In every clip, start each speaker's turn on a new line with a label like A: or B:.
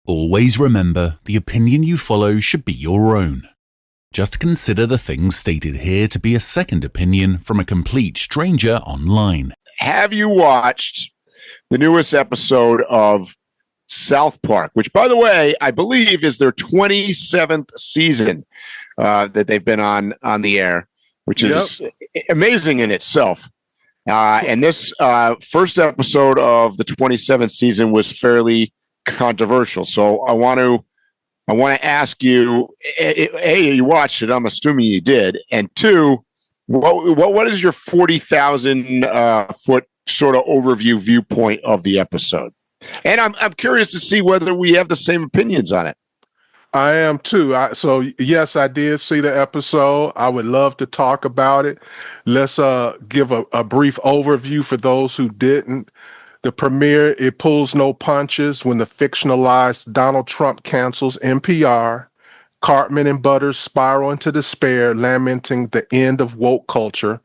A: Always remember, the opinion you follow should be your own. Just consider the things stated here to be a second opinion from a complete stranger online.
B: Have you watched the newest episode of South Park, which, by the way, I believe is their 27th season that they've been on the air, which is amazing in itself. And this first episode of the 27th season was fairly controversial. So I want to ask you, A, you watched it. I'm assuming you did. And two, what is your 40,000 foot sort of overview viewpoint of the episode? And I'm curious to see whether we have the same opinions on it.
C: I am too. So yes, I did see the episode. I would love to talk about it. Let's give a brief overview for those who didn't. The premiere, it pulls no punches when the fictionalized Donald Trump cancels NPR. Cartman and Butters spiral into despair, lamenting the end of woke culture.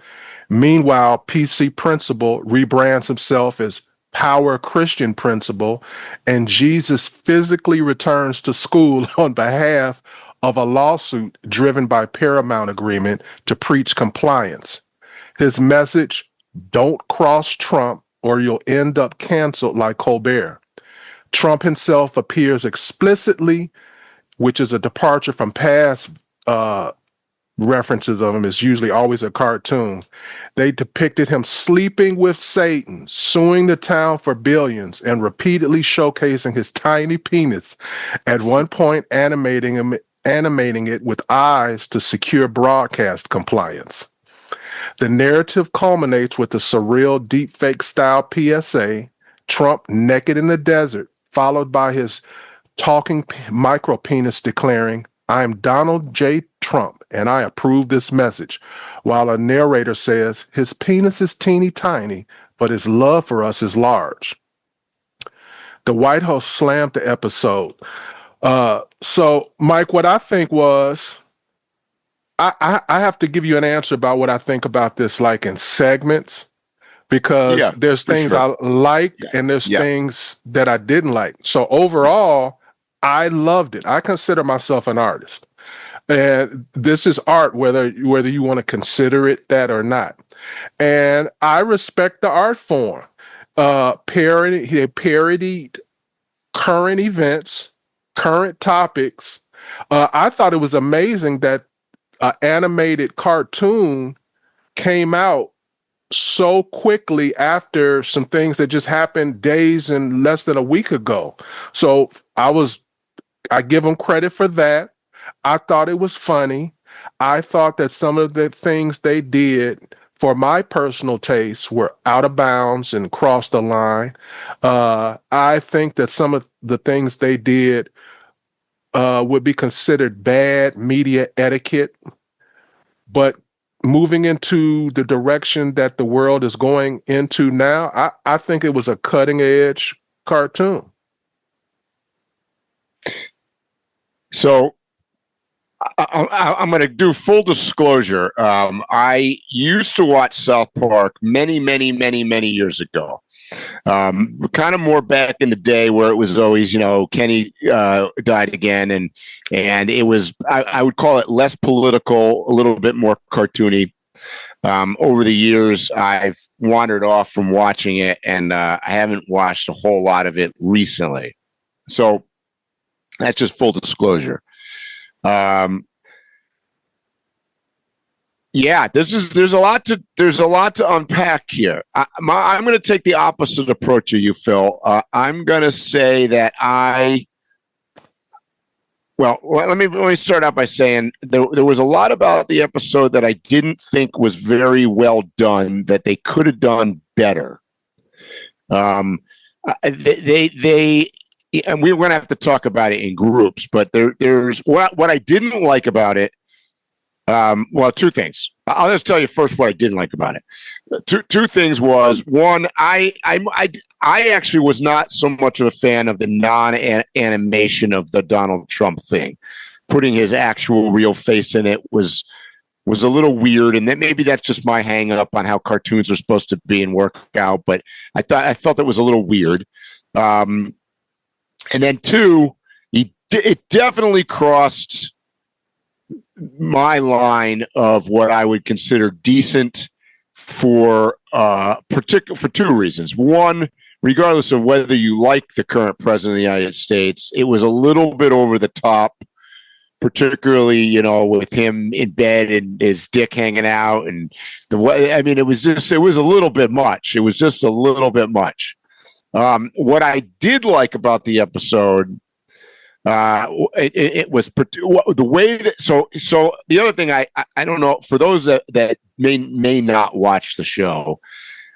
C: Meanwhile, PC Principal rebrands himself as Power Christian Principal, and Jesus physically returns to school on behalf of a lawsuit driven by Paramount Agreement to preach compliance. His message, don't cross Trump or you'll end up canceled like Colbert. Trump himself appears explicitly, which is a departure from past references of him. Is usually always a cartoon. They depicted him sleeping with Satan, suing the town for billions, and repeatedly showcasing his tiny penis, at one point animating it with eyes to secure broadcast compliance. The narrative culminates with the surreal deepfake style PSA, Trump naked in the desert, followed by his talking micro penis declaring, "I'm Donald J. Trump, and I approve this message," while a narrator says, "His penis is teeny tiny, but his love for us is large." The White House slammed the episode. So, Mike, what I think was, I have to give you an answer about what I think about this, like in segments, because there's things I liked and there's things that I didn't like. So overall, I loved it. I consider myself an artist. And this is art, whether you want to consider it that or not. And I respect the art form. He parodied current events, current topics. I thought it was amazing that animated cartoon came out so quickly after some things that just happened days and less than a week ago. So I give them credit for that. I thought it was funny. I thought that some of the things they did, for my personal taste, were out of bounds and crossed the line. I think that some of the things they did would be considered bad media etiquette. But moving into the direction that the world is going into now, I think it was a cutting edge cartoon.
B: So I'm going to do full disclosure. I used to watch South Park many years ago. Kind of more back in the day where it was always, Kenny died again, and it was I would call it less political, a little bit more cartoony. Over the years, I've wandered off from watching it, and I haven't watched a whole lot of it recently. So that's just full disclosure. There's a lot to unpack here. I'm going to take the opposite approach of you, Phil. I'm going to say that let me start out by saying there was a lot about the episode that I didn't think was very well done, that they could have done better. And we're going to have to talk about it in groups, but there's what I didn't like about it. Two things. I'll just tell you first what I didn't like about it. Two things was, one, I actually was not so much of a fan of the non-animation of the Donald Trump thing. Putting his actual real face in it was a little weird, and then maybe that's just my hang up on how cartoons are supposed to be and work out, but I felt it was a little weird. And then two, it definitely crossed my line of what I would consider decent for two reasons. One, regardless of whether you like the current president of the United States, it was a little bit over the top, particularly, you know, with him in bed and his dick hanging out. And the way, I mean, it was a little bit much. It was just a little bit much. What I did like about the episode, it was the way that, so the other thing, I don't know, for those that may not watch the show,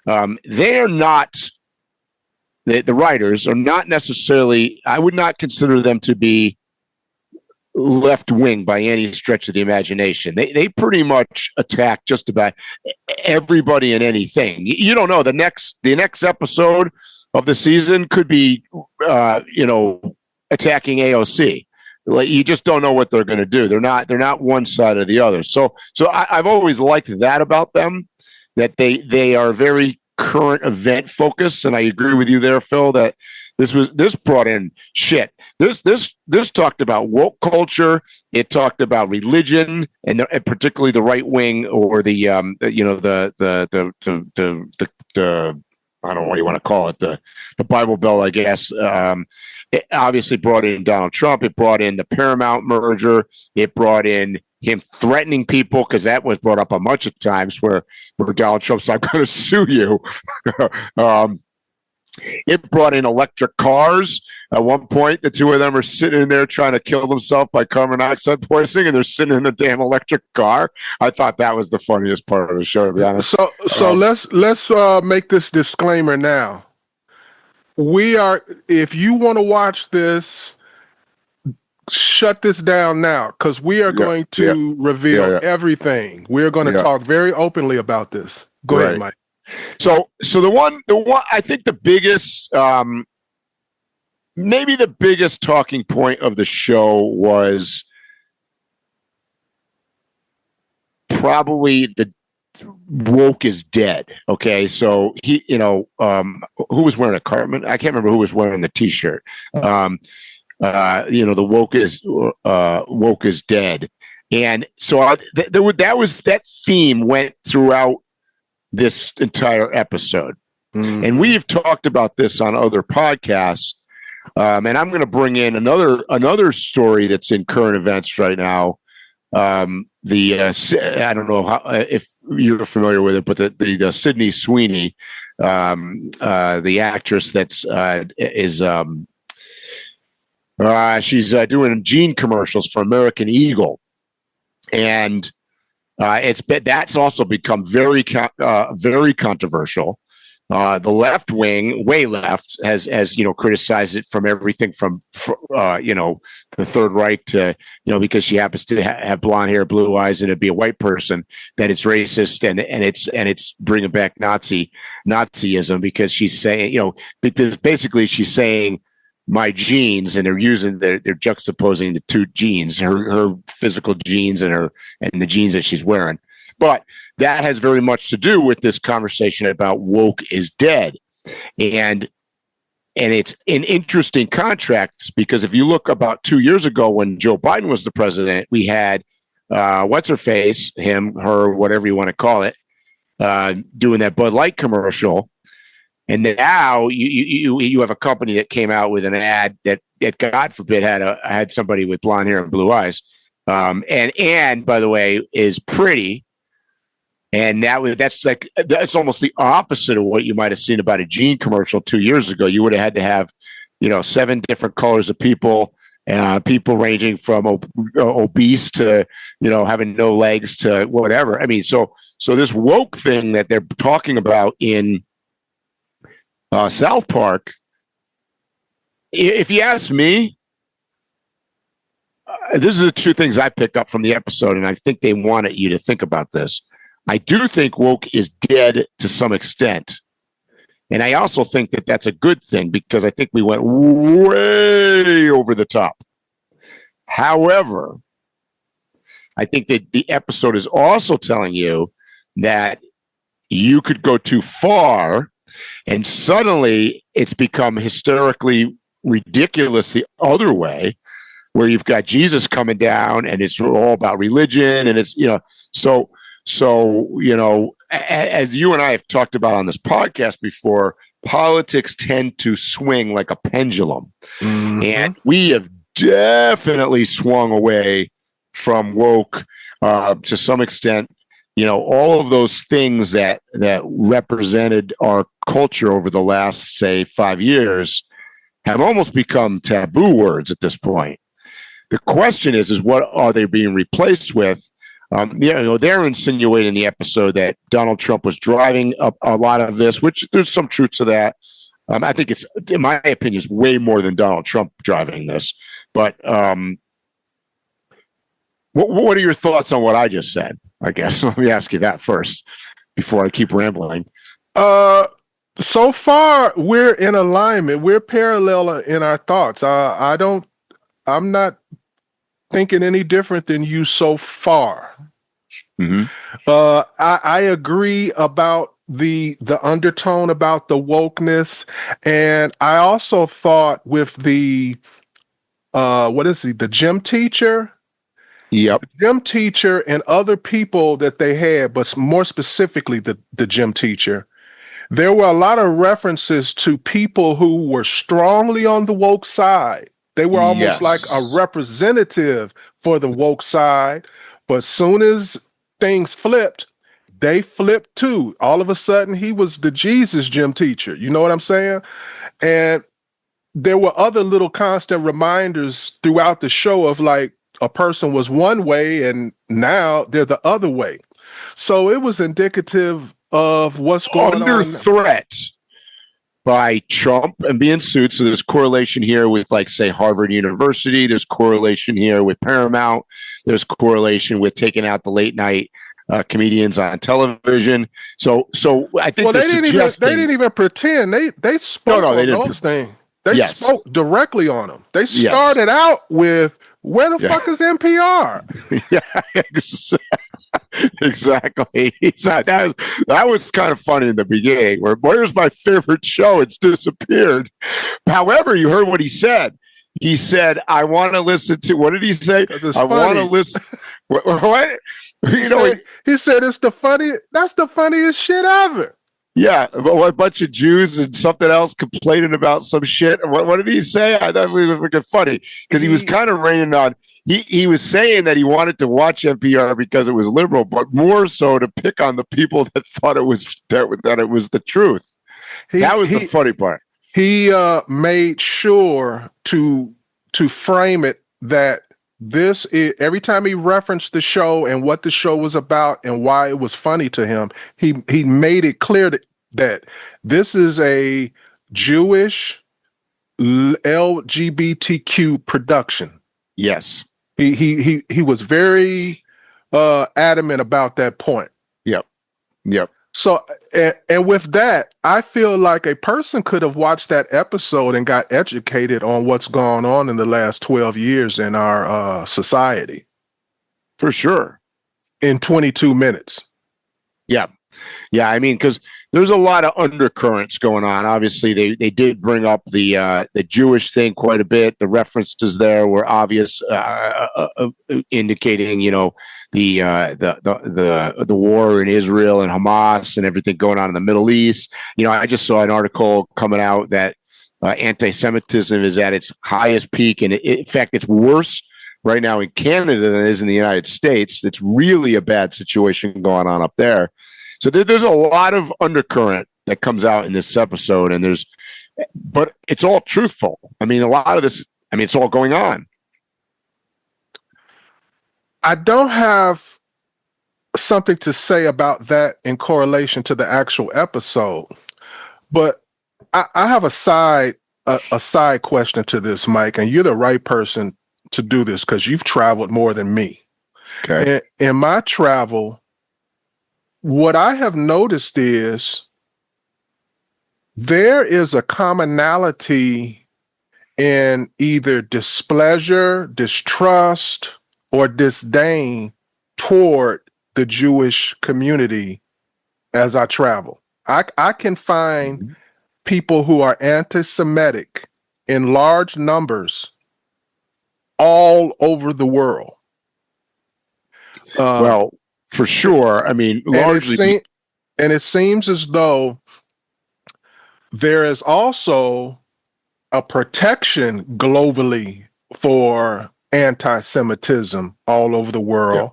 B: they are not, the writers are not necessarily, I would not consider them to be left wing by any stretch of the imagination. They pretty much attack just about everybody and anything. You don't know, the next episode of the season could be attacking AOC. Like, you just don't know what they're going to do. They're not one side or the other. So I've always liked that about them, that they are very current event focused. And I agree with you there, Phil, that this brought in shit. This talked about woke culture. It talked about religion, and particularly the right wing, or the I don't know what you want to call it, the Bible Belt, I guess. It obviously brought in Donald Trump. It brought in the Paramount merger. It brought in him threatening people, because that was brought up a bunch of times where Donald Trump's like, I'm going to sue you. It brought in electric cars. At one point, the two of them are sitting in there trying to kill themselves by carbon dioxide poisoning, and they're sitting in a damn electric car. I thought that was the funniest part of the show, to be honest.
C: So let's make this disclaimer now. If you want to watch this, shut this down now, because we are going to reveal everything. We're going to talk very openly about this. Go ahead, Mike.
B: So the one I think the biggest, maybe the biggest talking point of the show was probably the woke is dead. Okay, so he, who was wearing a Cartman? I can't remember who was wearing the T-shirt. The woke is dead, and so that theme went throughout this entire episode. And we've talked about this on other podcasts, and I'm going to bring in another story that's in current events right now. I don't know if you're familiar with it, but the Sydney Sweeney, the actress she's doing jean commercials for American Eagle, and that's also become very controversial. The left wing, way left, has criticized it from everything from the Third Reich to because she happens to have blonde hair, blue eyes, and it'd be a white person, that it's racist and it's bringing back Nazism, because she's saying because basically she's saying my genes, and they're juxtaposing the two genes, her physical genes and the genes that she's wearing. But that has very much to do with this conversation about woke is dead. And it's an interesting contrast, because if you look about 2 years ago when Joe Biden was the president, we had what's her face, him, her, whatever you want to call it, doing that Bud Light commercial. And now you have a company that came out with an ad that God forbid had somebody with blonde hair and blue eyes, and by the way is pretty, and that's almost the opposite of what you might have seen about a jean commercial 2 years ago. You would have had to have 7 different colors of people, people ranging from obese to having no legs to whatever. I mean, so this woke thing that they're talking about in South Park, if you ask me, this is the two things I pick up from the episode, and I think they wanted you to think about this. I do think woke is dead to some extent, and I also think that that's a good thing, because I think we went way over the top. However, I think that the episode is also telling you that you could go too far, and suddenly it's become hysterically ridiculous the other way, where you've got Jesus coming down and it's all about religion. And it's, so, as you and I have talked about on this podcast before, politics tend to swing like a pendulum. Mm-hmm. And we have definitely swung away from woke to some extent. All of those things that represented our culture over the last, say, 5 years have almost become taboo words at this point. The question is what are they being replaced with? They're insinuating in the episode that Donald Trump was driving a lot of this, which there's some truth to that. I think it's, in my opinion, is way more than Donald Trump driving this. But what are your thoughts on what I just said? I guess let me ask you that first before I keep rambling.
C: So far, we're in alignment. We're parallel in our thoughts. I'm not thinking any different than you so far. Mm-hmm. I agree about the undertone about the wokeness, and I also thought with the the gym teacher.
B: Yep.
C: The gym teacher and other people that they had, but more specifically the gym teacher, there were a lot of references to people who were strongly on the woke side. They were almost like a representative for the woke side, but soon as things flipped, they flipped too. All of a sudden, he was the Jesus gym teacher. You know what I'm saying? And there were other little constant reminders throughout the show of like, a person was one way and now they're the other way. So it was indicative of what's going on.
B: Under threat by Trump and being sued. So there's correlation here with, like, say, Harvard University. There's correlation here with Paramount. There's correlation with taking out the late night comedians on television. So I think
C: they didn't even pretend. They spoke on those things. They spoke directly on them. They started out with, where the fuck is NPR?
B: Exactly. That was kind of funny in the beginning. Where's my favorite show? It's disappeared. However, you heard what he said. He said, I want to listen to, what did he say? I want to listen. What?
C: He said, that's the funniest shit ever.
B: Yeah, a bunch of Jews and something else complaining about some shit. What did he say? I thought it was freaking funny because he was kind of raining on. He was saying that he wanted to watch NPR because it was liberal, but more so to pick on the people that thought it was that it was the truth. That was the funny part.
C: He made sure to frame it that this is, every time he referenced the show and what the show was about and why it was funny to him, he made it clear that this is a Jewish LGBTQ production.
B: Yes.
C: He was very adamant about that point.
B: Yep.
C: So, and with that, I feel like a person could have watched that episode and got educated on what's gone on in the last 12 years in our society.
B: For sure.
C: In 22 minutes.
B: Yeah. I mean, because there's a lot of undercurrents going on. Obviously, they did bring up the Jewish thing quite a bit. The references there were obvious, indicating, the war in Israel and Hamas and everything going on in the Middle East. I just saw an article coming out that anti-Semitism is at its highest peak, and in fact, it's worse right now in Canada than it is in the United States. It's really a bad situation going on up there. So there's a lot of undercurrent that comes out in this episode, but it's all truthful. I mean, a lot of this, it's all going on.
C: I don't have something to say about that in correlation to the actual episode, but I have a side question to this, Mike, and you're the right person to do this because you've traveled more than me.
B: Okay.
C: In my travel, what I have noticed is there is a commonality in either displeasure, distrust, or disdain toward the Jewish community as I travel. I can find people who are anti-Semitic in large numbers all all over the world.
B: Well, for sure. I mean, largely.
C: And it seems as though there is also a protection globally for anti-Semitism all over the world.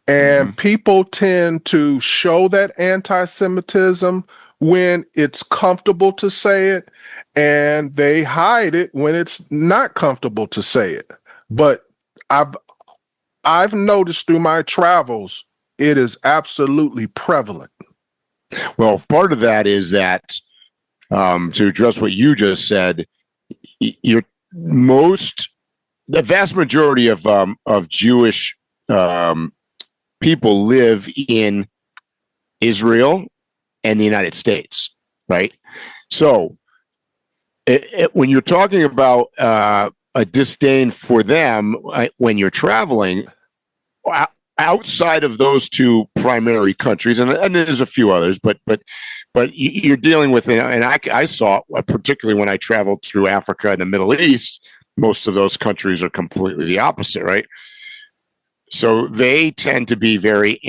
C: Yeah. And people tend to show that anti-Semitism when it's comfortable to say it, and they hide it when it's not comfortable to say it. But I've noticed through my travels, it is absolutely prevalent.
B: Well, part of that is that, to address what you just said, the vast majority of Jewish people live in Israel and the United States, right? So when you're talking about a disdain for them when you're traveling outside of those two primary countries, and there's a few others, but you're dealing with, and I saw it, particularly when I traveled through Africa and the Middle East, most of those countries are completely the opposite, right? So they tend to be very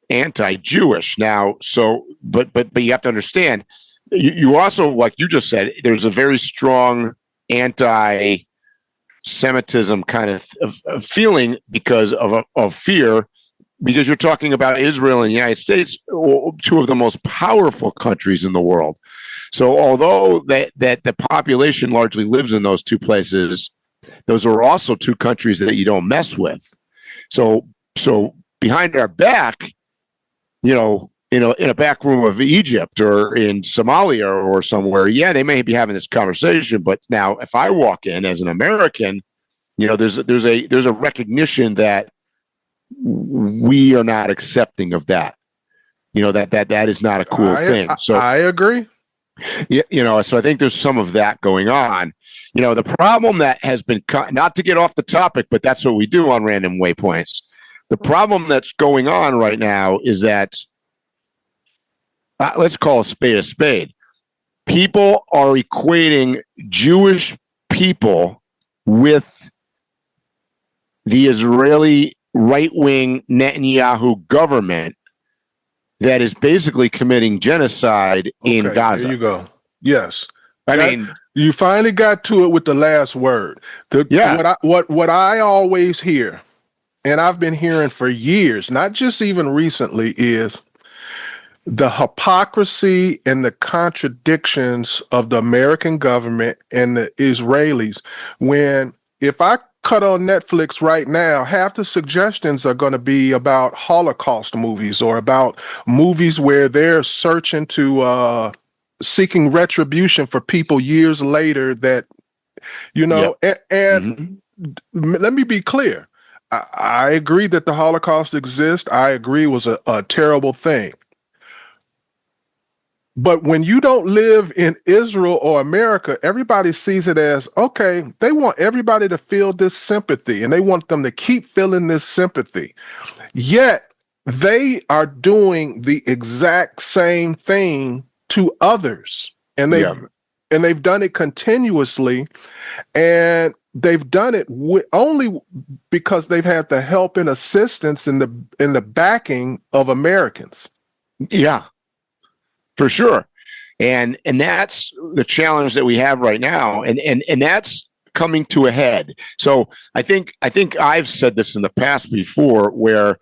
B: anti-Jewish now. So, but you have to understand, you also, like you just said, there's a very strong anti-Semitism kind of feeling because of fear, because you're talking about Israel and the United States, two of the most powerful countries in the world. So although that the population largely lives in those two places, those are also two countries that you don't mess with. So behind our back, in a back room of Egypt or in Somalia or somewhere, yeah, they may be having this conversation. But now, if I walk in as an American, there's a recognition that we are not accepting of that. That is not a cool thing. So
C: I agree.
B: Yeah, so I think there's some of that going on. The problem that has been not to get off the topic, but that's what we do on Random Waypoints. The problem that's going on right now is that, let's call a spade a spade. People are equating Jewish people with the Israeli right-wing Netanyahu government that is basically committing genocide in Gaza.
C: There you go. Yes.
B: I mean,
C: you finally got to it with the last word. What I always hear, and I've been hearing for years, not just even recently, is the hypocrisy and the contradictions of the American government and the Israelis. If I cut on Netflix right now, half the suggestions are going to be about Holocaust movies or about movies where they're searching to seeking retribution for people years later that, and let me be clear. I agree that the Holocaust exists. I agree it was a terrible thing. But when you don't live in Israel or America, everybody sees it as, okay, they want everybody to feel this sympathy and they want them to keep feeling this sympathy. Yet they are doing the exact same thing to others. And they've done it continuously, and they've done it only because they've had the help and assistance in the backing of Americans.
B: Yeah. For sure. And that's the challenge that we have right now. And that's coming to a head. So I think I've said this in the past before, where,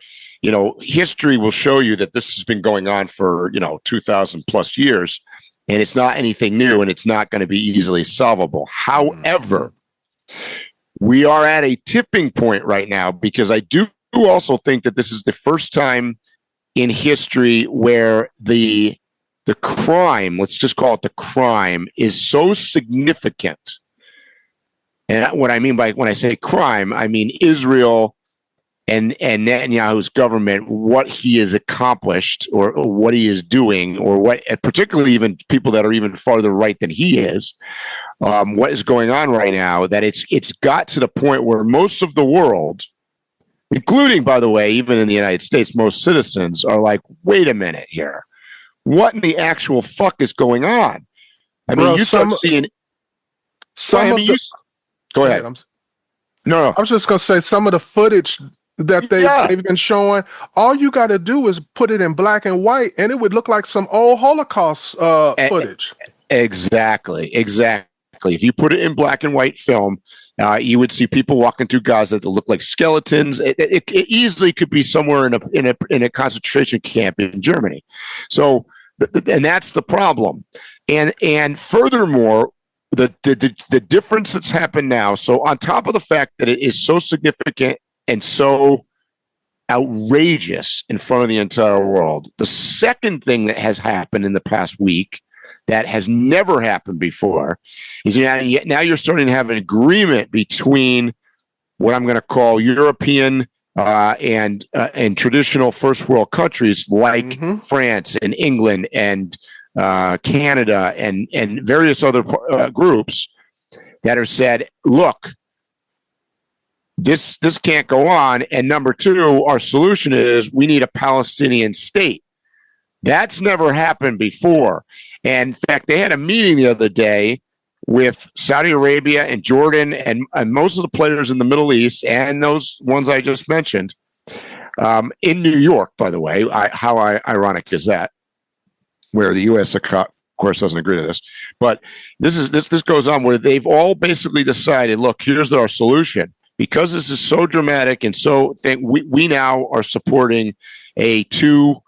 B: history will show you that this has been going on for, 2,000 plus years, and it's not anything new, and it's not going to be easily solvable. However, we are at a tipping point right now, because I do also think that this is the first time in history where the crime, let's just call it the crime, is so significant. And what I mean by when I say crime, I mean Israel and Netanyahu's government, what he has accomplished or what he is doing, or what, particularly even people that are even farther right than he is, what is going on right now, that it's got to the point where most of the world, including, by the way, even in the United States, most citizens are like, wait a minute here. What in the actual fuck is going on? I mean, you start seeing some Go ahead. No.
C: I was just going to say some of the footage that they've been showing, all you got to do is put it in black and white, and it would look like some old Holocaust footage.
B: Exactly. If you put it in black and white film, you would see people walking through Gaza that look like skeletons. It easily could be somewhere in a concentration camp in Germany. So, and that's the problem. And furthermore, the difference that's happened now. So, on top of the fact that it is so significant and so outrageous in front of the entire world, the second thing that has happened in the past week that has never happened before is now you're starting to have an agreement between what I'm going to call European and traditional first world countries like France and England and Canada and various other groups that have said, look, this can't go on. And number two, our solution is we need a Palestinian state. That's never happened before. And in fact, they had a meeting the other day with Saudi Arabia and Jordan and most of the players in the Middle East and those ones I just mentioned in New York, by the way. How ironic is that? Where the U.S. of course doesn't agree to this, but this goes on where they've all basically decided, look, here's our solution. Because this is so dramatic and so we now are supporting a two-state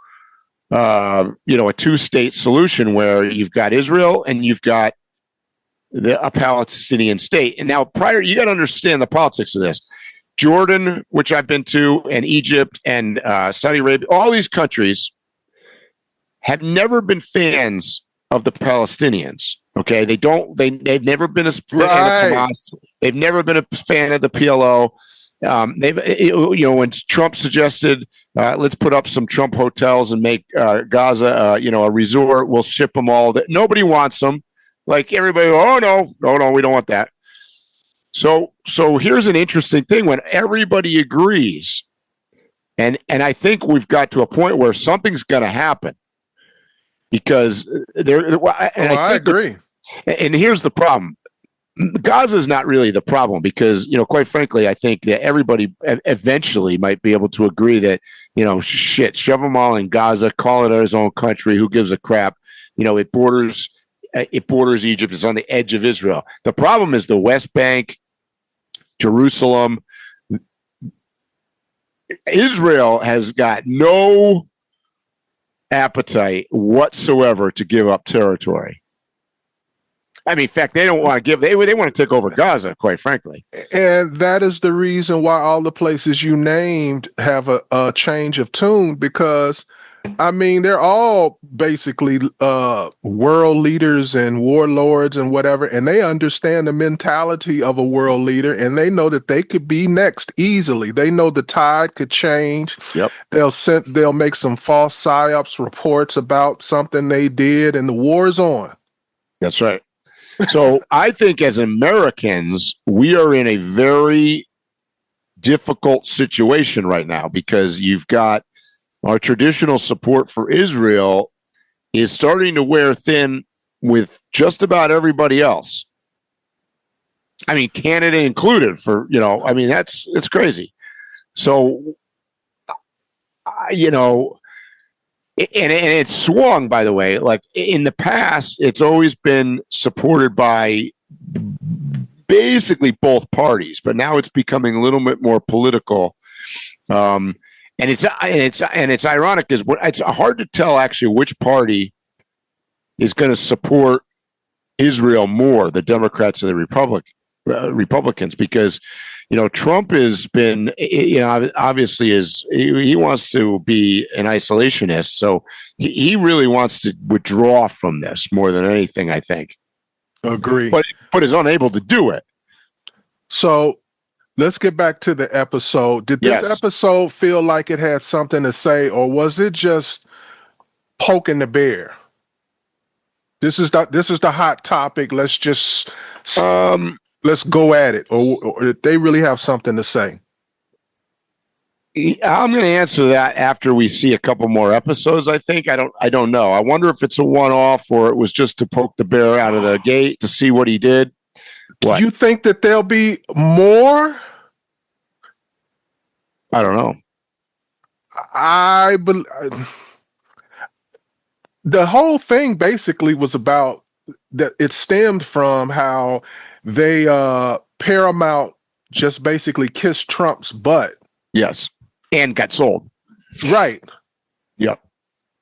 B: solution where you've got Israel and you've got a Palestinian state. And now you got to understand the politics of this. Jordan, which I've been to, and Egypt and Saudi Arabia, all these countries have never been fans of the Palestinians. Okay, they've never been a fan of Hamas. They've never been a fan of the PLO. When Trump suggested, let's put up some Trump hotels and make Gaza, a resort, we'll ship them all. Nobody wants them. Like everybody, oh no, we don't want that. So here's an interesting thing when everybody agrees, and I think we've got to a point where something's going to happen because I
C: agree.
B: And here's the problem. Gaza is not really the problem because, quite frankly, I think that everybody eventually might be able to agree that, shove them all in Gaza, call it his own country. Who gives a crap? It borders Egypt. It's on the edge of Israel. The problem is the West Bank, Jerusalem. Israel has got no appetite whatsoever to give up territory. I mean, in fact, they don't want to give. They want to take over Gaza, quite frankly.
C: And that is the reason why all the places you named have a change of tune because, I mean, they're all basically world leaders and warlords and whatever, and they understand the mentality of a world leader, and they know that they could be next easily. They know the tide could change.
B: Yep.
C: They'll make some false psyops reports about something they did, and the war's on.
B: That's right. So I think as Americans, we are in a very difficult situation right now because you've got our traditional support for Israel is starting to wear thin with just about everybody else. I mean, Canada included it's crazy. So, and it's swung, by the way. Like in the past, it's always been supported by basically both parties, but now it's becoming a little bit more political. And it's ironic because it's hard to tell actually which party is going to support Israel more, the Democrats or the Republicans, because Trump has been, obviously he wants to be an isolationist. So he really wants to withdraw from this more than anything, I think.
C: Agree.
B: But is unable to do it.
C: So let's get back to the episode. Did this episode feel like it had something to say, or was it just poking the bear? This is the hot topic. Let's just let's go at it, or did they really have something to say?
B: I'm going to answer that after we see a couple more episodes. I think I don't know. I wonder if it's a one-off or it was just to poke the bear out of the gate to see what he did. What?
C: You think that there'll be more?
B: I don't know.
C: The whole thing basically was about that. It stemmed from how they Paramount just basically kissed Trump's butt.
B: Yes, and got sold.
C: Right.
B: Yep.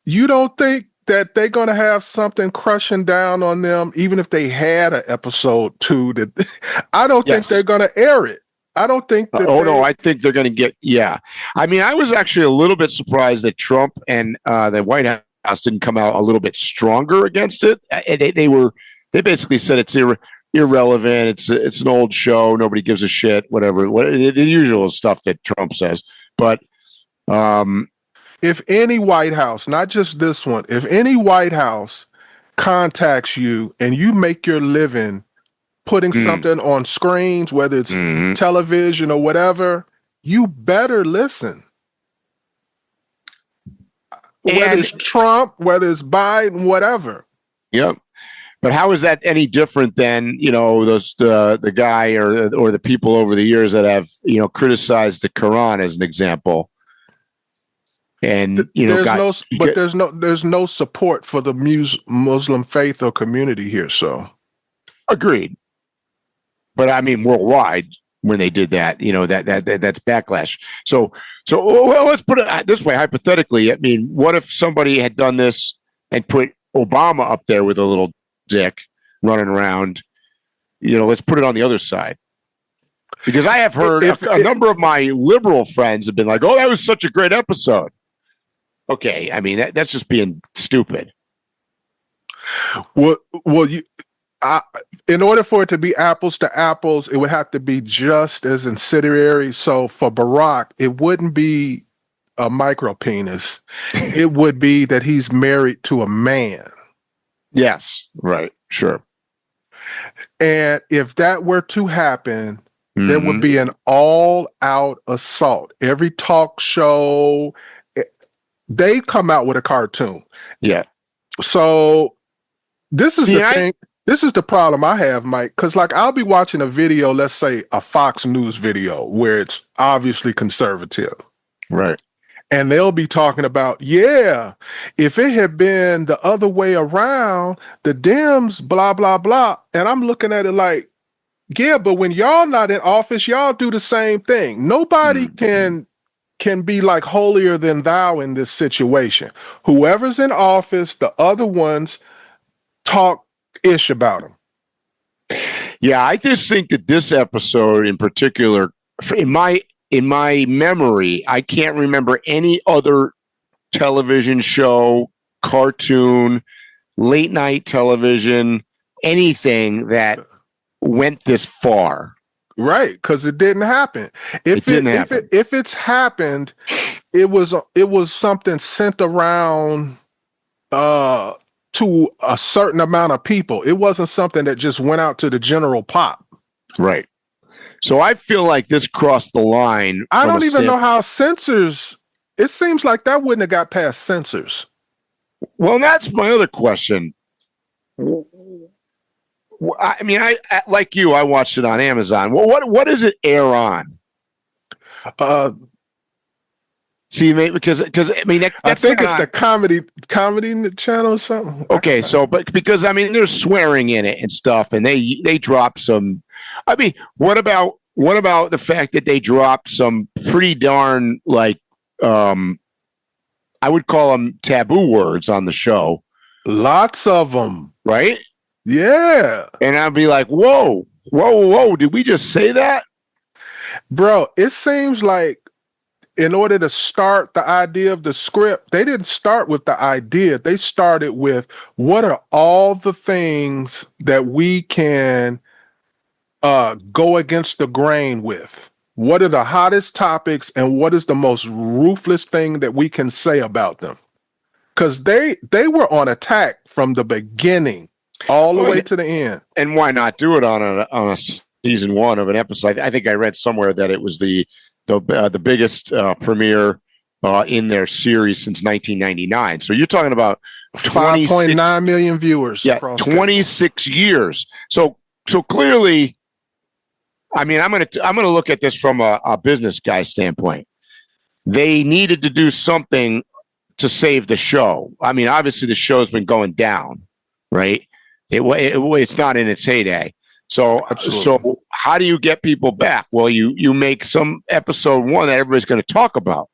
C: You don't think that they're going to have something crushing down on them, even if they had an episode 2? That I don't think they're going to air it. I don't think that.
B: No, I think they're going to get. Yeah, I mean, I was actually a little bit surprised that Trump and the White House didn't come out a little bit stronger against it. They basically said it's irrelevant. It's an old show. Nobody gives a shit. Whatever. The usual stuff that Trump says. But
C: if any White House, not just this one, if any White House contacts you and you make your living putting something on screens, whether it's television or whatever, you better listen. Whether it's Trump, whether it's Biden, whatever.
B: Yep. But how is that any different than, those the guy or the people over the years that have, criticized the Quran as an example? And
C: there's no support for the Muslim faith or community here. So
B: agreed. But I mean, worldwide, when they did that, that's backlash. So let's put it this way, hypothetically. I mean, what if somebody had done this and put Obama up there with a little dick running around? Let's put it on the other side. Because I have heard a number of my liberal friends have been like, "Oh, that was such a great episode." Okay, I mean that's just being stupid.
C: Well, in order for it to be apples to apples, it would have to be just as incendiary. So for Barack, it wouldn't be a micro penis. It would be that he's married to a man.
B: Yes, right, sure.
C: And if that were to happen, there would be an all-out assault. Every talk show, they come out with a cartoon.
B: Yeah.
C: So this is the thing. This is the problem I have, Mike, because I'll be watching a video, let's say a Fox News video, where it's obviously conservative.
B: Right.
C: And they'll be talking about, if it had been the other way around, the Dems, blah, blah, blah. And I'm looking at it like, but when y'all not in office, y'all do the same thing. Nobody can be like holier than thou in this situation. Whoever's in office, the other ones talk ish about him.
B: Yeah, I just think that this episode in particular, in my memory, I can't remember any other television show, cartoon, late night television, anything that went this far.
C: Right, because it didn't happen. If it's happened, it was something sent around to a certain amount of people. It wasn't something that just went out to the general pop.
B: Right. So I feel like this crossed the line.
C: I don't even know how censors. It seems like that wouldn't have got past censors.
B: Well, that's my other question. I mean, I like you. I watched it on Amazon. Well, what does it air on? See, mate, because I mean,
C: I think it's the comedy channel or something.
B: Okay, so but because I mean, there's swearing in it and stuff, and they drop some. I mean, what about the fact that they dropped some pretty darn I would call them taboo words on the show.
C: Lots of them,
B: right?
C: Yeah,
B: and I'd be like, whoa, did we just say that,
C: bro? It seems like, in order to start the idea of the script, they didn't start with the idea. They started with, what are all the things that we can go against the grain with? What are the hottest topics and what is the most ruthless thing that we can say about them? Because they were on attack from the beginning all the way to the end.
B: And why not do it on a season one of an episode? I think I read somewhere that it was the biggest premiere in their series since 1999. So you're talking about
C: 5.9 million viewers.
B: Yeah, 26 years. So so clearly, I mean, I'm gonna look at this from a business guy standpoint. They needed to do something to save the show. I mean, obviously the show's been going down, right? It's not in its heyday. So how do you get people back? Well, you make some episode one that everybody's going to talk about.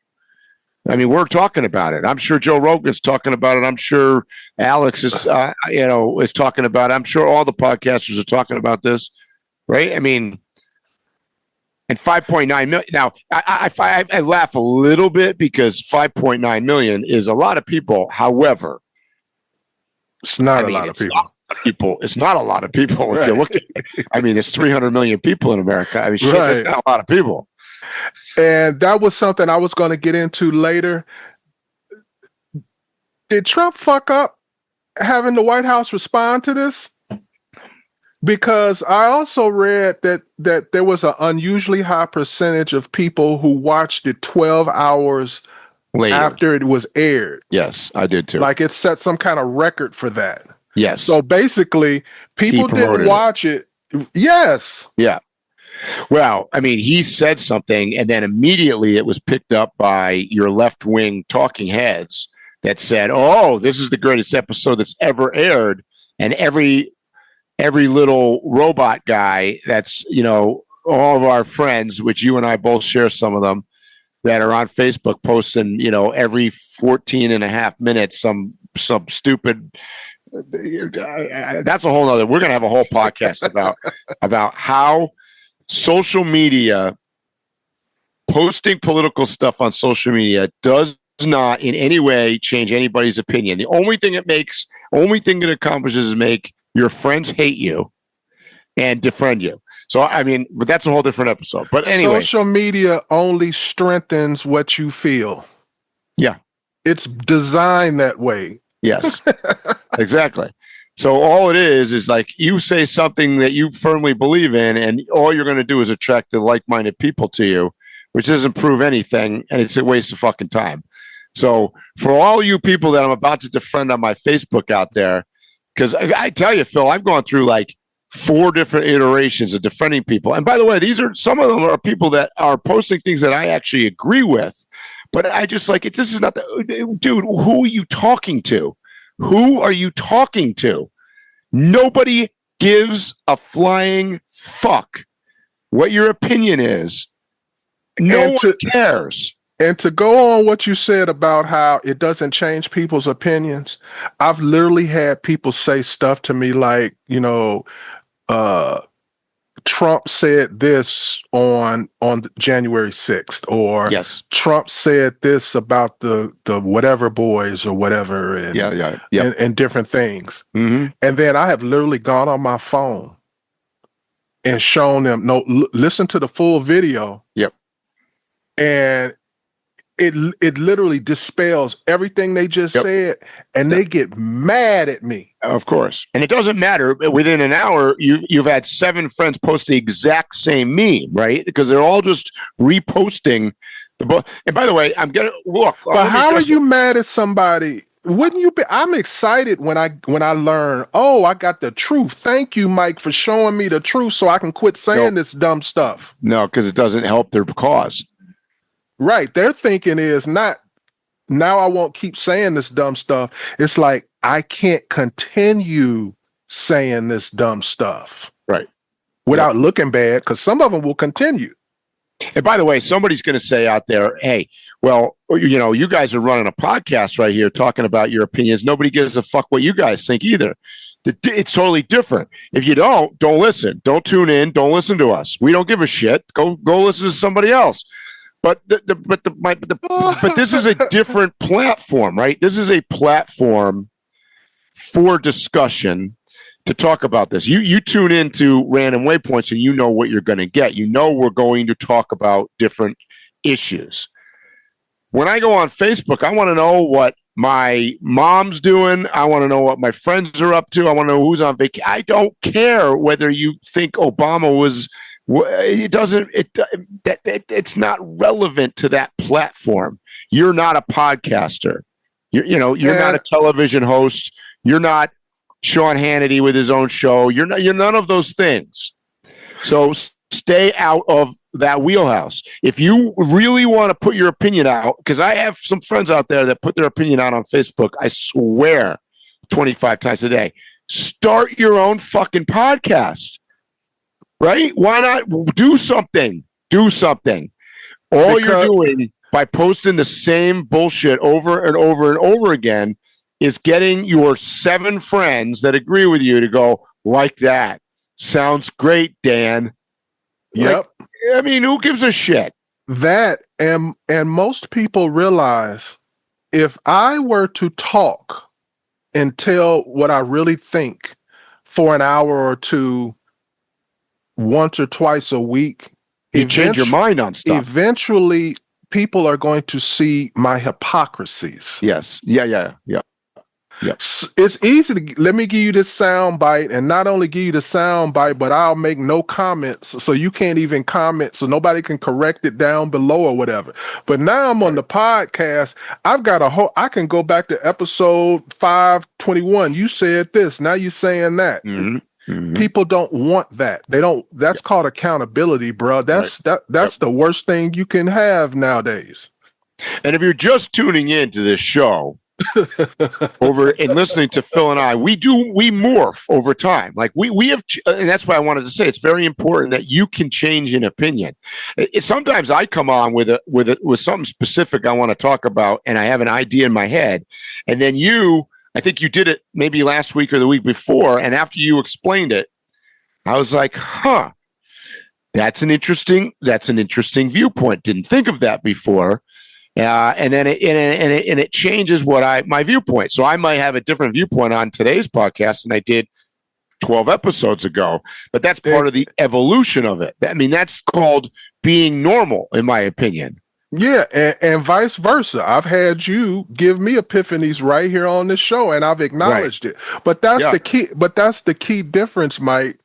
B: I mean, we're talking about it. I'm sure Joe Rogan's talking about it. I'm sure Alex is, is talking about it. I'm sure all the podcasters are talking about this, right? I mean, and 5.9 million. Now, I laugh a little bit because 5.9 million is a lot of people. However,
C: it's not a lot of people.
B: It's not a lot of people.
C: Right.
B: If you look at it, I mean, there's 300 million people in America. I mean, shit, that's not a lot of people.
C: And that was something I was going to get into later. Did Trump fuck up having the White House respond to this? Because I also read that there was an unusually high percentage of people who watched it 12 hours later after it was aired.
B: Yes, I did too.
C: Like it set some kind of record for that.
B: Yes.
C: So basically, people didn't watch it. Yes.
B: Yeah. Well, I mean, he said something, and then immediately it was picked up by your left-wing talking heads that said, "Oh, this is the greatest episode that's ever aired," and every little robot guy that's, all of our friends, which you and I both share some of them, that are on Facebook posting, every 14 and a half minutes, some stupid, that's a whole nother, we're going to have a whole podcast about how social media, posting political stuff on social media does not in any way change anybody's opinion. The only thing it accomplishes is make your friends hate you and defriend you. So, I mean, but that's a whole different episode. But anyway.
C: Social media only strengthens what you feel.
B: Yeah.
C: It's designed that way.
B: Yes, exactly. So all it is like you say something that you firmly believe in, and all you're going to do is attract the like-minded people to you, which doesn't prove anything, and it's a waste of fucking time. So for all you people that I'm about to defriend on my Facebook out there, because I tell you, Phil, I've gone through like 4 different iterations of defending people. And by the way, some of them are people that are posting things that I actually agree with. But I just like it. This is not dude, who are you talking to? Who are you talking to? Nobody gives a flying fuck what your opinion is. No one cares.
C: And to go on what you said about how it doesn't change people's opinions, I've literally had people say stuff to me like, Trump said this on January 6th, or
B: yes,
C: Trump said this about the whatever boys or whatever, and and different things.
B: Mm-hmm.
C: And then I have literally gone on my phone and shown them, listen to the full video.
B: Yep.
C: And it literally dispels everything they just said, and they get mad at me.
B: Of course. And it doesn't matter. Within an hour, you've had 7 friends post the exact same meme, right? Because they're all just reposting the book. And by the way, I'm going to look.
C: But how are you mad at somebody? Wouldn't you be? I'm excited when I learn, I got the truth. Thank you, Mike, for showing me the truth so I can quit saying this dumb stuff.
B: No, because it doesn't help their cause.
C: Right. Their thinking is not, now I won't keep saying this dumb stuff. It's like, I can't continue saying this dumb stuff.
B: Right.
C: Without looking bad, because some of them will continue.
B: And by the way, somebody's going to say out there, hey, well, you guys are running a podcast right here talking about your opinions. Nobody gives a fuck what you guys think either. It's totally different. If you don't listen. Don't tune in. Don't listen to us. We don't give a shit. Go listen to somebody else. But this is a different platform, right? This is a platform for discussion to talk about this. You tune into Random Waypoints and you know what you're going to get. You know we're going to talk about different issues. When I go on Facebook, I want to know what my mom's doing. I want to know what my friends are up to. I want to know who's on vacation. I don't care whether you think Obama was. It's not relevant to that platform. You're not a podcaster. You're not a television host. You're not Sean Hannity with his own show. You're none of those things. So stay out of that wheelhouse. If you really want to put your opinion out, because I have some friends out there that put their opinion out on Facebook, I swear 25 times a day, start your own fucking podcast, right? Why not do something? Do something. All you're doing by posting the same bullshit over and over and over again is getting your 7 friends that agree with you to go, like that. Sounds great, Dan.
C: Yep.
B: Like, I mean, who gives a shit?
C: That and most people realize if I were to talk and tell what I really think for an hour or two, once or twice a week,
B: you change your mind on stuff.
C: Eventually, people are going to see my hypocrisies.
B: Yes. Yeah.
C: It's easy to let me give you this sound bite, and not only give you the sound bite, but I'll make no comments, so you can't even comment, so nobody can correct it down below or whatever. But now I'm on the podcast. I've got I can go back to episode 521. You said this. Now you're saying that.
B: Mm-hmm. Mm-hmm.
C: People don't want that. They don't. That's called accountability, bro. That's the worst thing you can have nowadays.
B: And if you're just tuning in to this show, over and listening to Phil and I, we morph over time. Like we have, and that's why I wanted to say it's very important that you can change an opinion. Sometimes I come on with something specific I want to talk about, and I have an idea in my head, and then I think you did it maybe last week or the week before, and after you explained it, I was like, huh, that's an interesting viewpoint. Didn't think of that before. And then it changes my viewpoint. So I might have a different viewpoint on today's podcast than I did 12 episodes ago. But that's part of the evolution of it. I mean, that's called being normal, in my opinion.
C: Yeah, and vice versa. I've had you give me epiphanies right here on this show, and I've acknowledged it. But that's the key. But that's the key difference, Mike.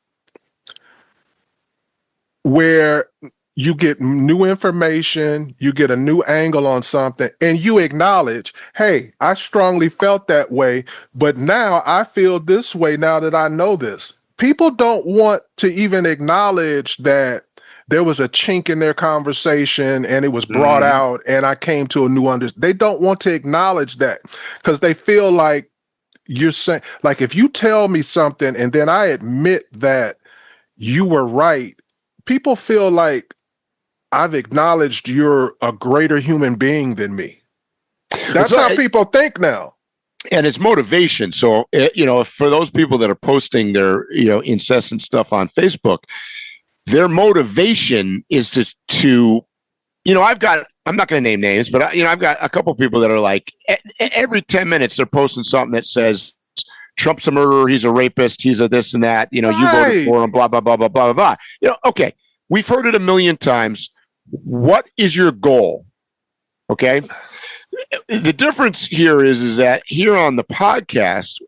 C: Where you get new information, you get a new angle on something, and you acknowledge, hey, I strongly felt that way, but now I feel this way now that I know this. People don't want to even acknowledge that there was a chink in their conversation and it was brought out and I came to a new understanding. They don't want to acknowledge that because they feel like you're saying, like, if you tell me something and then I admit that you were right, people feel like I've acknowledged you're a greater human being than me. That's how people think now.
B: And it's motivation. So, for those people that are posting their, incessant stuff on Facebook, their motivation is to I'm not going to name names, but I've got a couple people that are like, every 10 minutes they're posting something that says, Trump's a murderer, he's a rapist, he's a this and that, you voted for him, blah, blah, blah, blah, blah, blah, blah. Okay, we've heard it a million times. What is your goal? Okay. The difference here is that here on the podcast,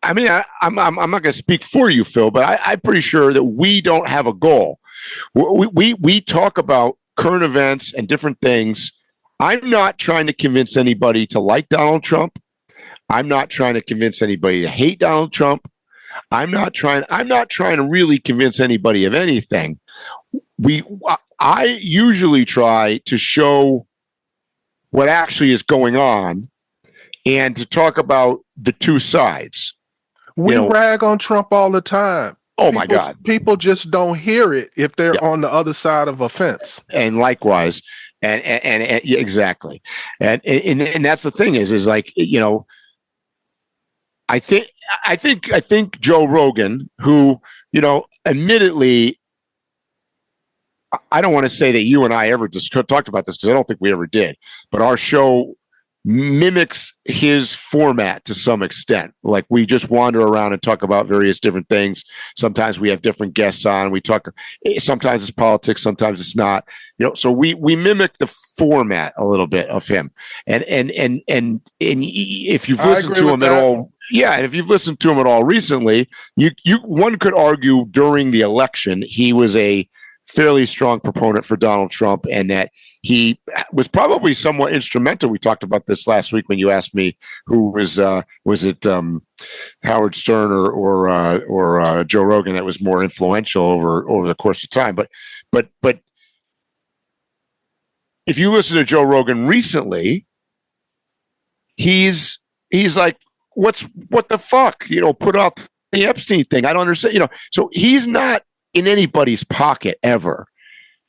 B: I mean, I'm not going to speak for you, Phil, but I'm pretty sure that we don't have a goal. We talk about current events and different things. I'm not trying to convince anybody to like Donald Trump. I'm not trying to convince anybody to hate Donald Trump. I'm not trying to really convince anybody of anything. I usually try to show what actually is going on and to talk about the two sides.
C: We rag on Trump all the time.
B: Oh, my God.
C: People just don't hear it if they're on the other side of a fence. And
B: likewise. And exactly. And that's the thing is like, I think Joe Rogan, who, admittedly, I don't want to say that you and I ever just talked about this because I don't think we ever did, but our show mimics his format to some extent. Like, we just wander around and talk about various different things. Sometimes we have different guests on. We talk, sometimes it's politics, sometimes it's not, so we mimic the format a little bit of him. And if you've listened to him at all, and if you've listened to him at all recently, one could argue during the election, he was a fairly strong proponent for Donald Trump, and that he was probably somewhat instrumental. We talked about this last week when you asked me who was it Howard Stern or Joe Rogan that was more influential over the course of time. But if you listen to Joe Rogan recently, he's like, what the fuck? Put out the Epstein thing. I don't understand. So he's not in anybody's pocket ever,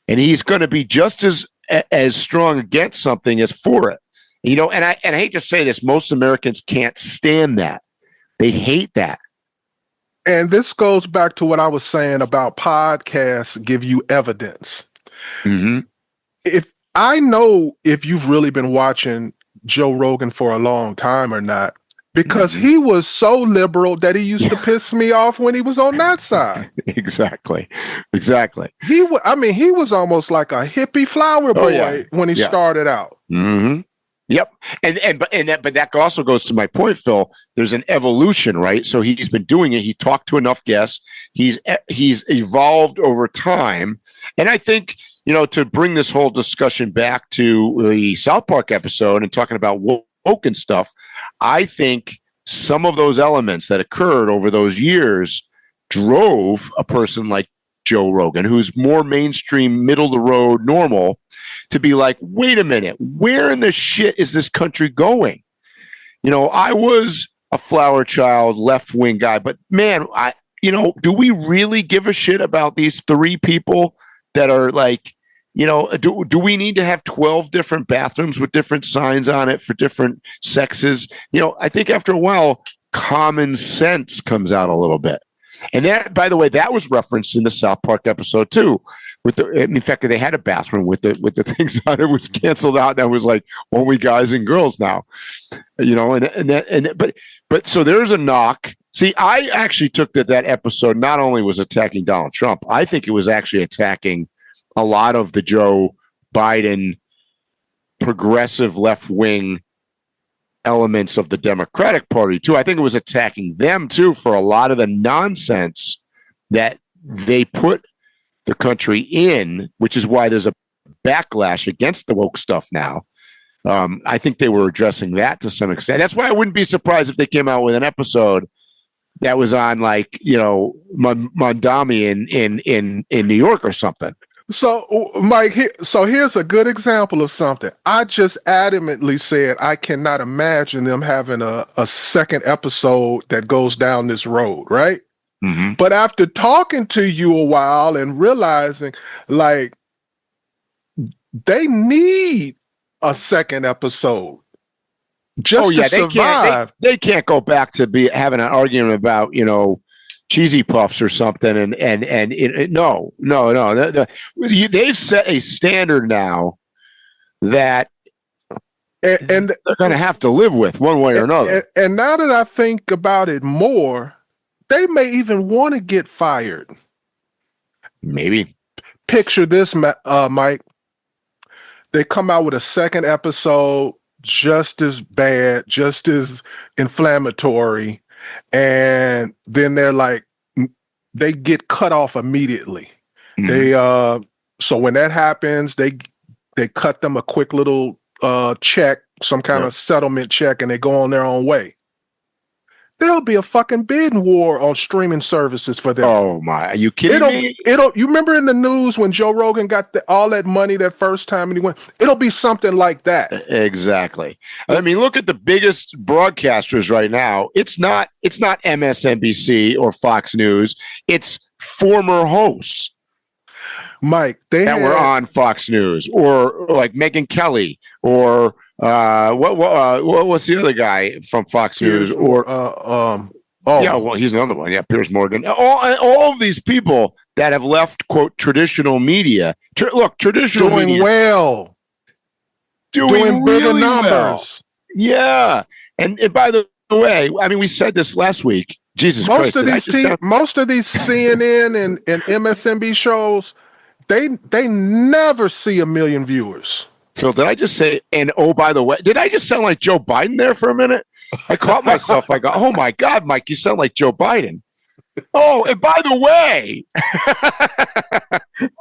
B: and he's going to be just as strong against something as for it. And I hate to say this, most Americans can't stand that. They hate that.
C: And this goes back to what I was saying about podcasts give you evidence.
B: Mm-hmm.
C: If I know if you've really been watching Joe Rogan for a long time or not, because he was so liberal that he used to piss me off when he was on that side.
B: Exactly.
C: He was almost like a hippie flower boy when he started out.
B: Mm-hmm. Yep. But that also goes to my point, Phil. There's an evolution, right? So he's been doing it. He talked to enough guests. He's evolved over time. And I think, to bring this whole discussion back to the South Park episode and talking about woke and stuff, I think some of those elements that occurred over those years drove a person like Joe Rogan, who's more mainstream, middle of the road, normal, to be like, wait a minute, where in the shit is this country going? I was a flower child, left-wing guy, but man, do we really give a shit about these three people that are like, do we need to have 12 different bathrooms with different signs on it for different sexes? I think after a while, common sense comes out a little bit. And that, by the way, that was referenced in the South Park episode too. In fact, they had a bathroom with the things on it. Was canceled out. That was like only guys and girls now. But so there's a knock. See, I actually took that episode not only was attacking Donald Trump, I think it was actually attacking a lot of the Joe Biden progressive left-wing elements of the Democratic Party too. I think it was attacking them too for a lot of the nonsense that they put the country in, which is why there's a backlash against the woke stuff now. I think they were addressing that to some extent. That's why I wouldn't be surprised if they came out with an episode that was on like, Mondami in New York or something.
C: So, Mike, here's a good example of something. I just adamantly said I cannot imagine them having a second episode that goes down this road, right?
B: Mm-hmm.
C: But after talking to you a while and realizing, like, they need a second episode just to survive.
B: They can't go back to be having an argument about, cheesy puffs or something, no. They've set a standard now that and they're going to have to live with one way or another.
C: And now that I think about it more, they may even want to get fired.
B: Maybe.
C: Picture this, Mike. They come out with a second episode, just as bad, just as inflammatory. And then they're like, they get cut off immediately. Mm-hmm. So when that happens, they cut them a quick little check, some kind of settlement check, and they go on their own way. There'll be a fucking bidding war on streaming services for them.
B: Oh my! Are you kidding me?
C: You remember in the news when Joe Rogan got all that money that first time and he went? It'll be something like that.
B: Exactly. I mean, look at the biggest broadcasters right now. It's not MSNBC or Fox News. It's former hosts,
C: Mike, that
B: were on Fox News, or like Megyn Kelly, or what's the other guy from Fox News? He's another one. Yeah, Piers Morgan. All of these people that have left, quote, traditional media. Traditional
C: doing
B: media
C: well, doing bigger
B: really
C: numbers.
B: Well. Yeah, and by the way, I mean, we said this last week. Jesus Christ!
C: Most of these CNN and MSNBC shows, they never see 1 million viewers.
B: Phil, did I just say, and oh, by the way, did I just sound like Joe Biden there for a minute? I caught myself. I go, oh my God, Mike, you sound like Joe Biden. Oh, and by the way,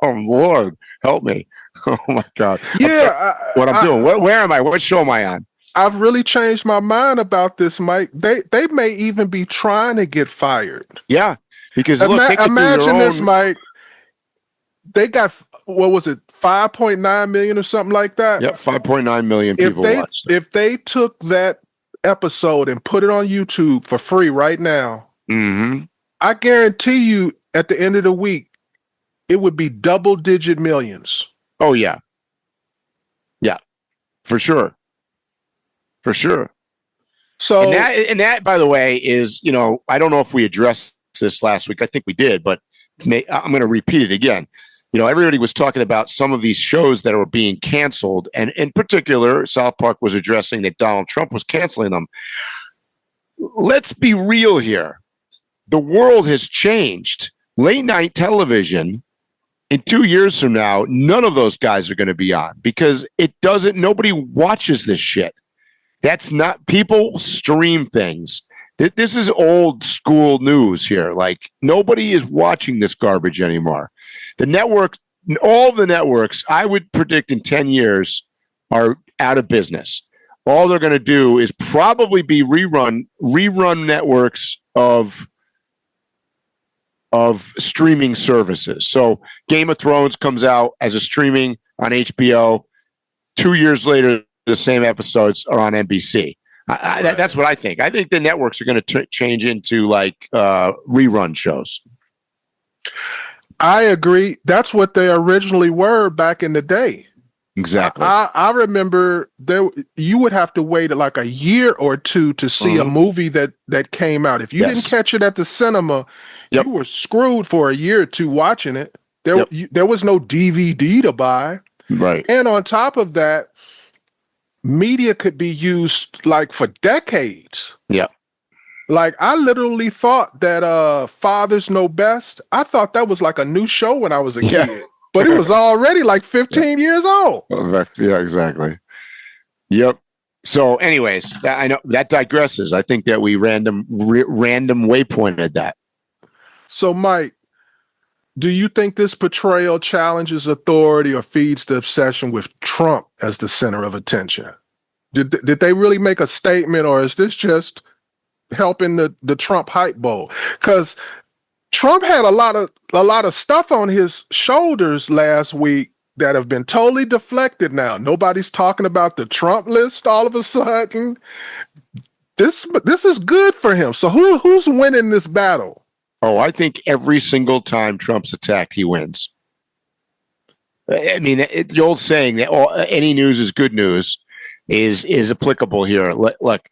B: oh Lord, help me! Oh my God,
C: Yeah,
B: what I'm doing? Where am I? What show am I on?
C: I've really changed my mind about this, Mike. They may even be trying to get fired.
B: Yeah, because look, they could
C: Imagine
B: do their
C: this,
B: own.
C: Mike. They got, what was it, 5.9 million or something like that?
B: Yep, 5.9 million
C: If
B: people
C: they
B: watched it.
C: if they took that episode and put it on YouTube for free right now,
B: Mm-hmm.
C: I guarantee you at the end of the week, it would be double-digit millions.
B: Oh yeah, yeah, for sure, for sure.
C: So
B: And that, by the way, is, I don't know if we addressed this last week. I think we did, but I'm going to repeat it again. Everybody was talking about some of these shows that were being canceled, and in particular, South Park was addressing that Donald Trump was canceling them. Let's be real here. The world has changed. Late night television, in 2 years from now, none of those guys are going to be on because nobody watches this shit. That's not, people stream things. This is old school news here. Like, nobody is watching this garbage anymore. The network, all the networks, I would predict in 10 years are out of business. All they're going to do is probably be rerun networks of streaming services. So Game of Thrones comes out as a streaming on HBO. 2 years later, the same episodes are on NBC. That's what I think. I think the networks are going to change into like rerun shows.
C: I agree. That's what they originally were back in the day.
B: Exactly.
C: I remember you would have to wait like a year or two to see a movie that came out. If you didn't catch it at the cinema, you were screwed for a year or two watching it. There was no DVD to buy.
B: Right.
C: And on top of that, media could be used like for decades.
B: Yeah.
C: Like, I literally thought that Fathers Know Best, I thought that was like a new show when I was a kid. But it was already like 15 years old.
B: Yeah, exactly. Yep. So anyways, I know that digresses. I think that we random waypointed that.
C: So, Mike, do you think this portrayal challenges authority or feeds the obsession with Trump as the center of attention? Did they really make a statement, or is this just helping the Trump hype bowl? Because Trump had a lot of stuff on his shoulders last week that have been totally deflected now. Nobody's talking about the Trump list all of a sudden. This is good for him. So who's winning this battle?
B: Oh, I think every single time Trump's attacked, he wins. I mean, the old saying that any news is good news is applicable here. Look,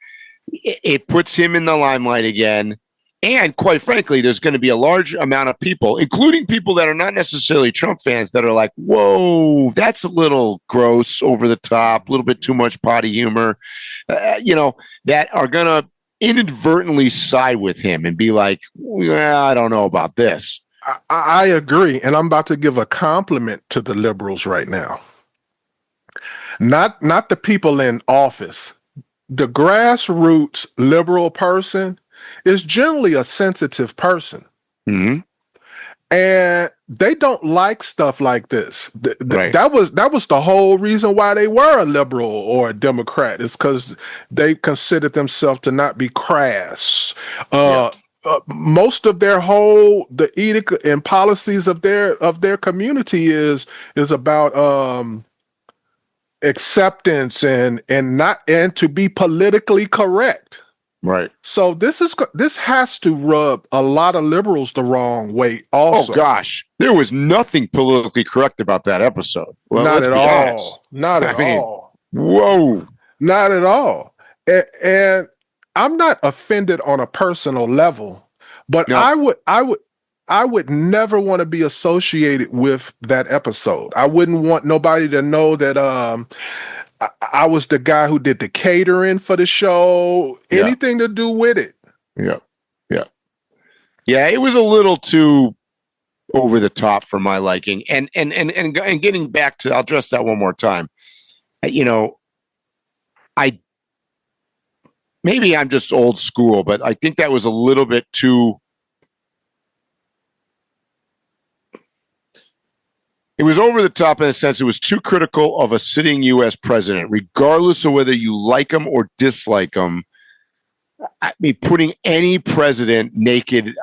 B: it puts him in the limelight again. And quite frankly, there's going to be a large amount of people, including people that are not necessarily Trump fans, that are like, whoa, that's a little gross, over the top, a little bit too much potty humor, that are going to inadvertently side with him and be like, well, I don't know about this.
C: I agree. And I'm about to give a compliment to the liberals right now. Not the people in office. The grassroots liberal person is generally a sensitive person.
B: Mm-hmm.
C: And they don't like stuff like this.
B: Right.
C: That was the whole reason why they were a liberal or a Democrat, is because they considered themselves to not be crass. Most of the edict and policies of their community is about acceptance and to be politically correct.
B: Right.
C: So this has to rub a lot of liberals the wrong way also.
B: Oh gosh, there was nothing politically correct about that episode. Well,
C: not at all.
B: Honest.
C: Not at all.
B: Whoa.
C: Not at all. And I'm not offended on a personal level, but no. I would never want to be associated with that episode. I wouldn't want nobody to know that I was the guy who did the catering for the show, anything to do with it.
B: Yeah. Yeah, it was a little too over the top for my liking. And getting back to, I'll address that one more time. Maybe I'm just old school, but I think that was a little bit too It was over the top in the sense it was too critical of a sitting U.S. president, regardless of whether you like him or dislike him. I mean, putting any president naked.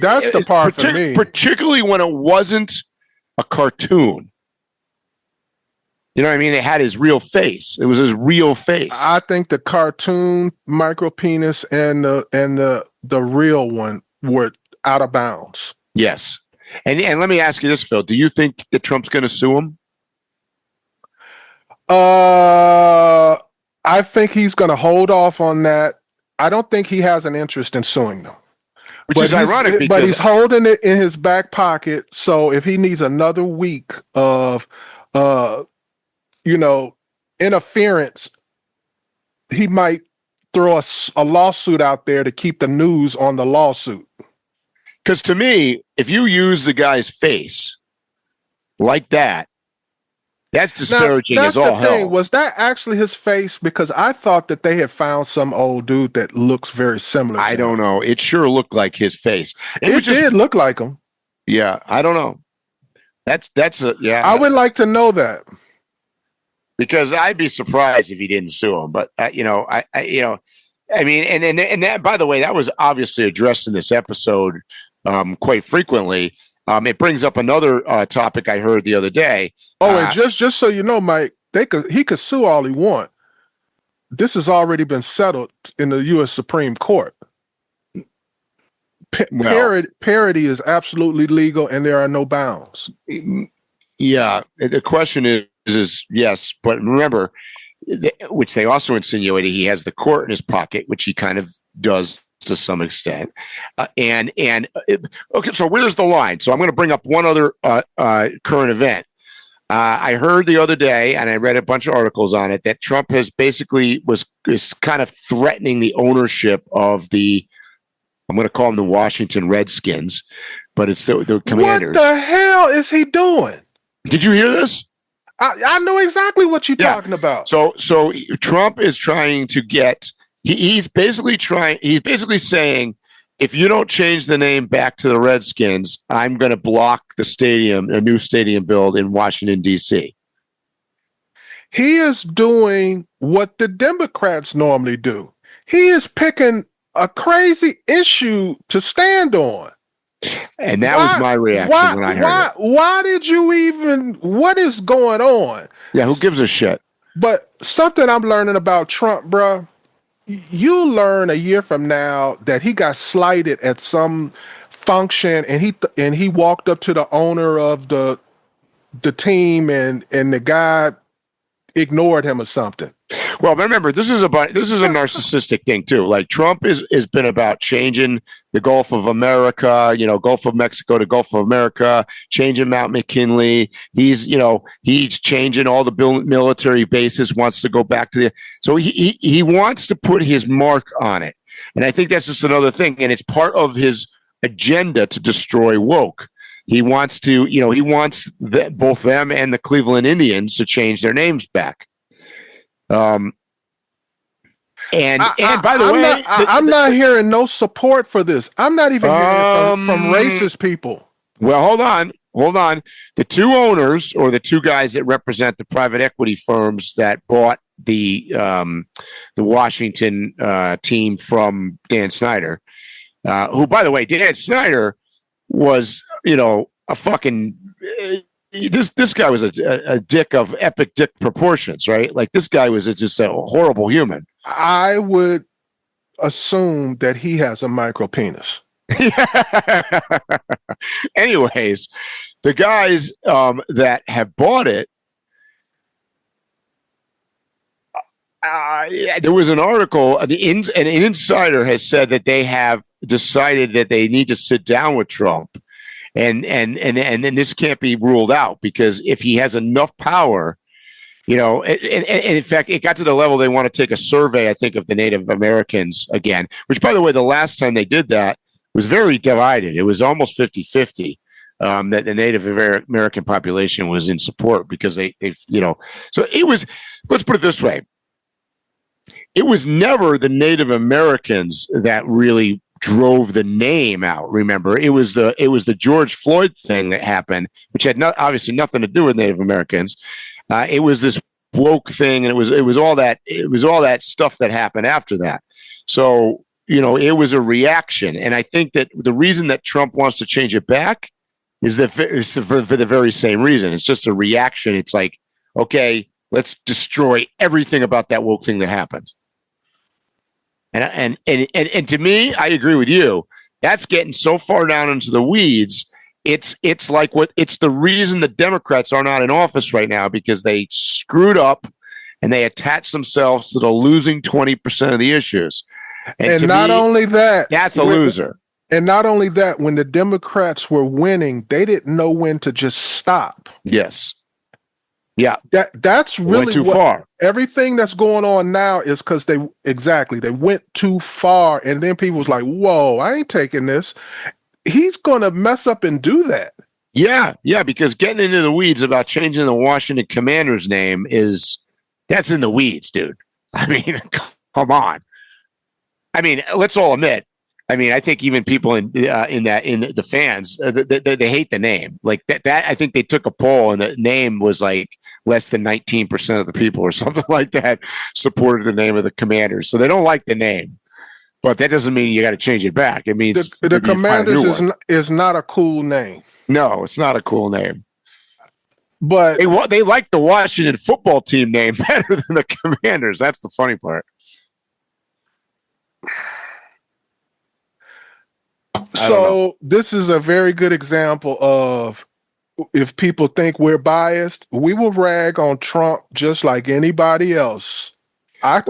C: That's the part for me.
B: Particularly when it wasn't a cartoon. You know what I mean? It had his real face. It was his real face.
C: I think the cartoon micro penis and the real one were out of bounds.
B: Yes. And let me ask you this, Phil. Do you think that Trump's going to sue him?
C: I think he's going to hold off on that. I don't think he has an interest in suing them.
B: Which is ironic because...
C: But he's holding it in his back pocket. So if he needs another week of, interference, he might throw a lawsuit out there to keep the news on the lawsuit.
B: Because to me, if you use the guy's face like that, that's disparaging as all hell.
C: Was that actually his face? Because I thought that they had found some old dude that looks very similar.
B: I don't know. It sure looked like his face.
C: It did look like him.
B: Yeah, I don't know.
C: I would like to know that.
B: Because I'd be surprised if he didn't sue him. But I mean, and that, by the way, that was obviously addressed in this episode quite frequently. It brings up another topic I heard the other day.
C: Oh, and just so you know, Mike, he could sue all he want. This has already been settled in the U.S. Supreme Court. Parody is absolutely legal, and there are no bounds.
B: Yeah, the question is yes, but remember, which they also insinuated, he has the court in his pocket, which he kind of does to some extent. Okay, so where's the line? So I'm going to bring up one other current event. I heard the other day, and I read a bunch of articles on it, that Trump has basically is kind of threatening the ownership of I'm going to call them the Washington Redskins, but it's the Commanders.
C: What the hell is he doing?
B: Did you hear this?
C: I know exactly what you're talking about.
B: So Trump is trying to get. He's basically saying, if you don't change the name back to the Redskins, I'm going to block a new stadium build in Washington, D.C.
C: He is doing what the Democrats normally do. He is picking a crazy issue to stand on.
B: And that was my reaction when I heard it.
C: Why did you even... What is going on?
B: Yeah, who gives a shit?
C: But something I'm learning about Trump, bro, you'll learn a year from now that he got slighted at some function, and he walked up to the owner of the team, and the guy ignored him or something.
B: Well, remember, this is a narcissistic thing too. Like, Trump has been about changing the Gulf of America, Gulf of Mexico to Gulf of America, changing Mount McKinley. He's changing all the military bases, wants to go back to so he wants to put his mark on it. And I think that's just another thing. And it's part of his agenda to destroy woke. He wants to, both them and the Cleveland Indians to change their names back. And by the way,
C: I'm not hearing no support for this. I'm not even hearing from racist people.
B: Well, hold on. The two owners, or the two guys that represent the private equity firms that bought the Washington team from Dan Snyder, who, by the way, Dan Snyder was, a fucking. This guy was a dick of epic dick proportions, right? Like, this guy was just a horrible human.
C: I would assume that he has a micro penis.
B: Anyways, the guys that have bought it, there was an article, an insider has said that they have decided that they need to sit down with Trump. And then this can't be ruled out, because if he has enough power, and in fact, it got to the level they want to take a survey, I think, of the Native Americans again, which, by the way, the last time they did that was very divided. It was almost 50-50 that the Native American population was in support, because so it was, let's put it this way. It was never the Native Americans that really drove the name out. Remember, it was the George Floyd thing that happened, which had obviously nothing to do with Native Americans. It was this woke thing, and it was all that stuff that happened after that. So it was a reaction, and I think that the reason that Trump wants to change it back is that for the very same reason. It's just a reaction. It's like, okay, let's destroy everything about that woke thing that happened. And to me, I agree with you. That's getting so far down into the weeds. It's the reason the Democrats are not in office right now, because they screwed up and they attached themselves to the losing 20% of the issues. And not only that, that's a loser.
C: And not only that, when the Democrats were winning, they didn't know when to just stop.
B: Yes. Yeah.
C: That's really
B: went too far.
C: Everything that's going on now is because they went too far. And then people was like, whoa, I ain't taking this. He's going to mess up and do that.
B: Yeah. Yeah. Because getting into the weeds about changing the Washington Commanders name that's in the weeds, dude. I mean, come on. I mean, let's all admit, I think even people in the fans, they hate the name. Like that, I think they took a poll and the name was like less than 19% of the people or something like that supported the name of the Commanders. So they don't like the name, but that doesn't mean you got to change it back. It means
C: the Commanders is not a cool name.
B: No, it's not a cool name.
C: But
B: they like the Washington football team name better than the Commanders. That's the funny part.
C: So this is a very good example of, if people think we're biased, we will rag on Trump just like anybody else. I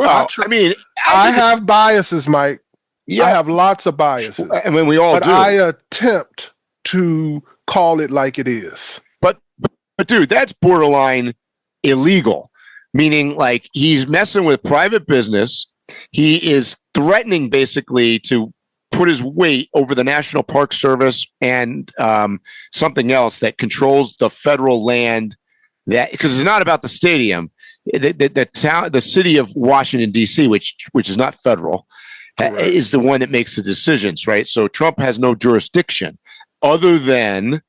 C: have biases, Mike. Yeah. I have lots of biases.
B: I mean, we all do.
C: I attempt to call it like it is.
B: But dude, that's borderline illegal. Meaning, like, he's messing with private business. He is threatening basically to put his weight over the National Park Service and something else that controls the federal land. That, because it's not about the stadium, the city of Washington D.C., which is not federal, is the one that makes the decisions, right? So Trump has no jurisdiction other than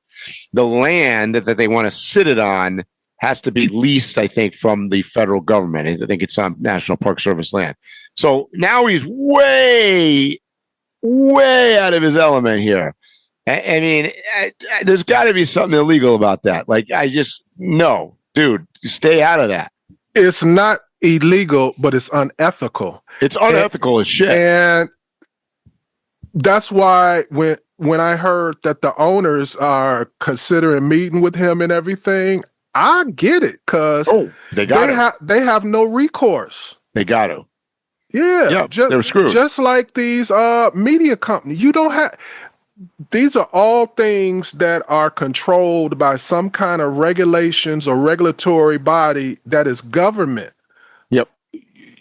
B: the land that they want to sit it on has to be leased, I think, from the federal government. I think it's on National Park Service land. So now he's way out of his element here. I mean, there's got to be something illegal about that. Like, no, dude, stay out of that.
C: It's not illegal, but it's unethical.
B: It's unethical as shit.
C: And that's why when I heard that the owners are considering meeting with him and everything, I get it, because they have no recourse.
B: They got to.
C: Yeah,
B: they're screwed.
C: Just like these media companies. You don't have. These are all things that are controlled by some kind of regulations or regulatory body that is government.
B: Yep.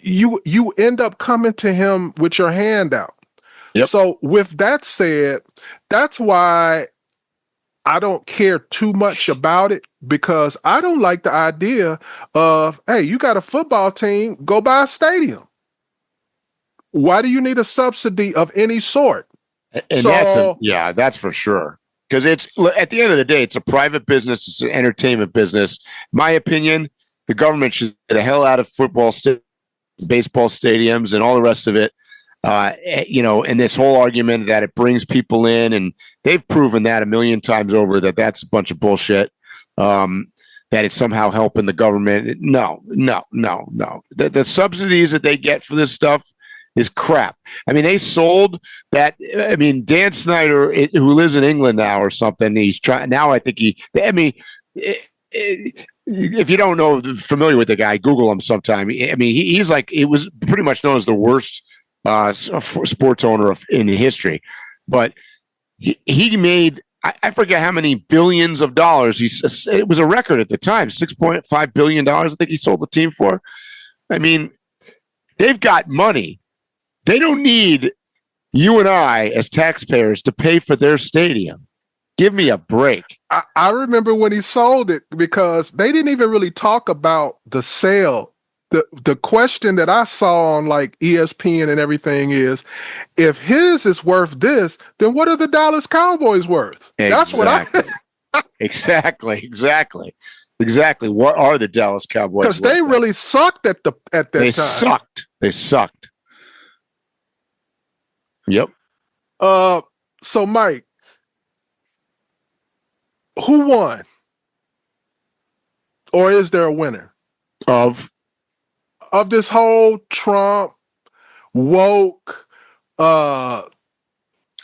C: You end up coming to him with your hand out.
B: Yep.
C: So with that said, that's why I don't care too much about it, because I don't like the idea of, hey, you got a football team, go buy a stadium. Why do you need a subsidy of any sort?
B: And that's for sure. Because it's, at the end of the day, it's a private business. It's an entertainment business. My opinion, the government should get the hell out of baseball stadiums and all the rest of it. And this whole argument that it brings people in, and they've proven that a million times over that that's a bunch of bullshit. That it's somehow helping the government. No. The subsidies that they get for this stuff is crap. I mean, they sold that. I mean, Dan Snyder, who lives in England now or something, he's trying now. I think if you don't know, familiar with the guy, Google him sometime. I mean, he's like, it was pretty much known as the worst sports owner in history, but he made, I forget how many billions of dollars. It was a record at the time, $6.5 billion. I think he sold the team for. I mean, they've got money. They don't need you and I as taxpayers to pay for their stadium. Give me a break.
C: I remember when he sold it, because they didn't even really talk about the sale the question that I saw on like ESPN and everything is, if his is worth this, then what are the Dallas Cowboys worth? That's what I.
B: Exactly. What are the Dallas Cowboys?
C: Because they really sucked at that time.
B: They sucked. Yep.
C: So Mike, who won? Or is there a winner?
B: Of
C: this whole Trump woke?
B: I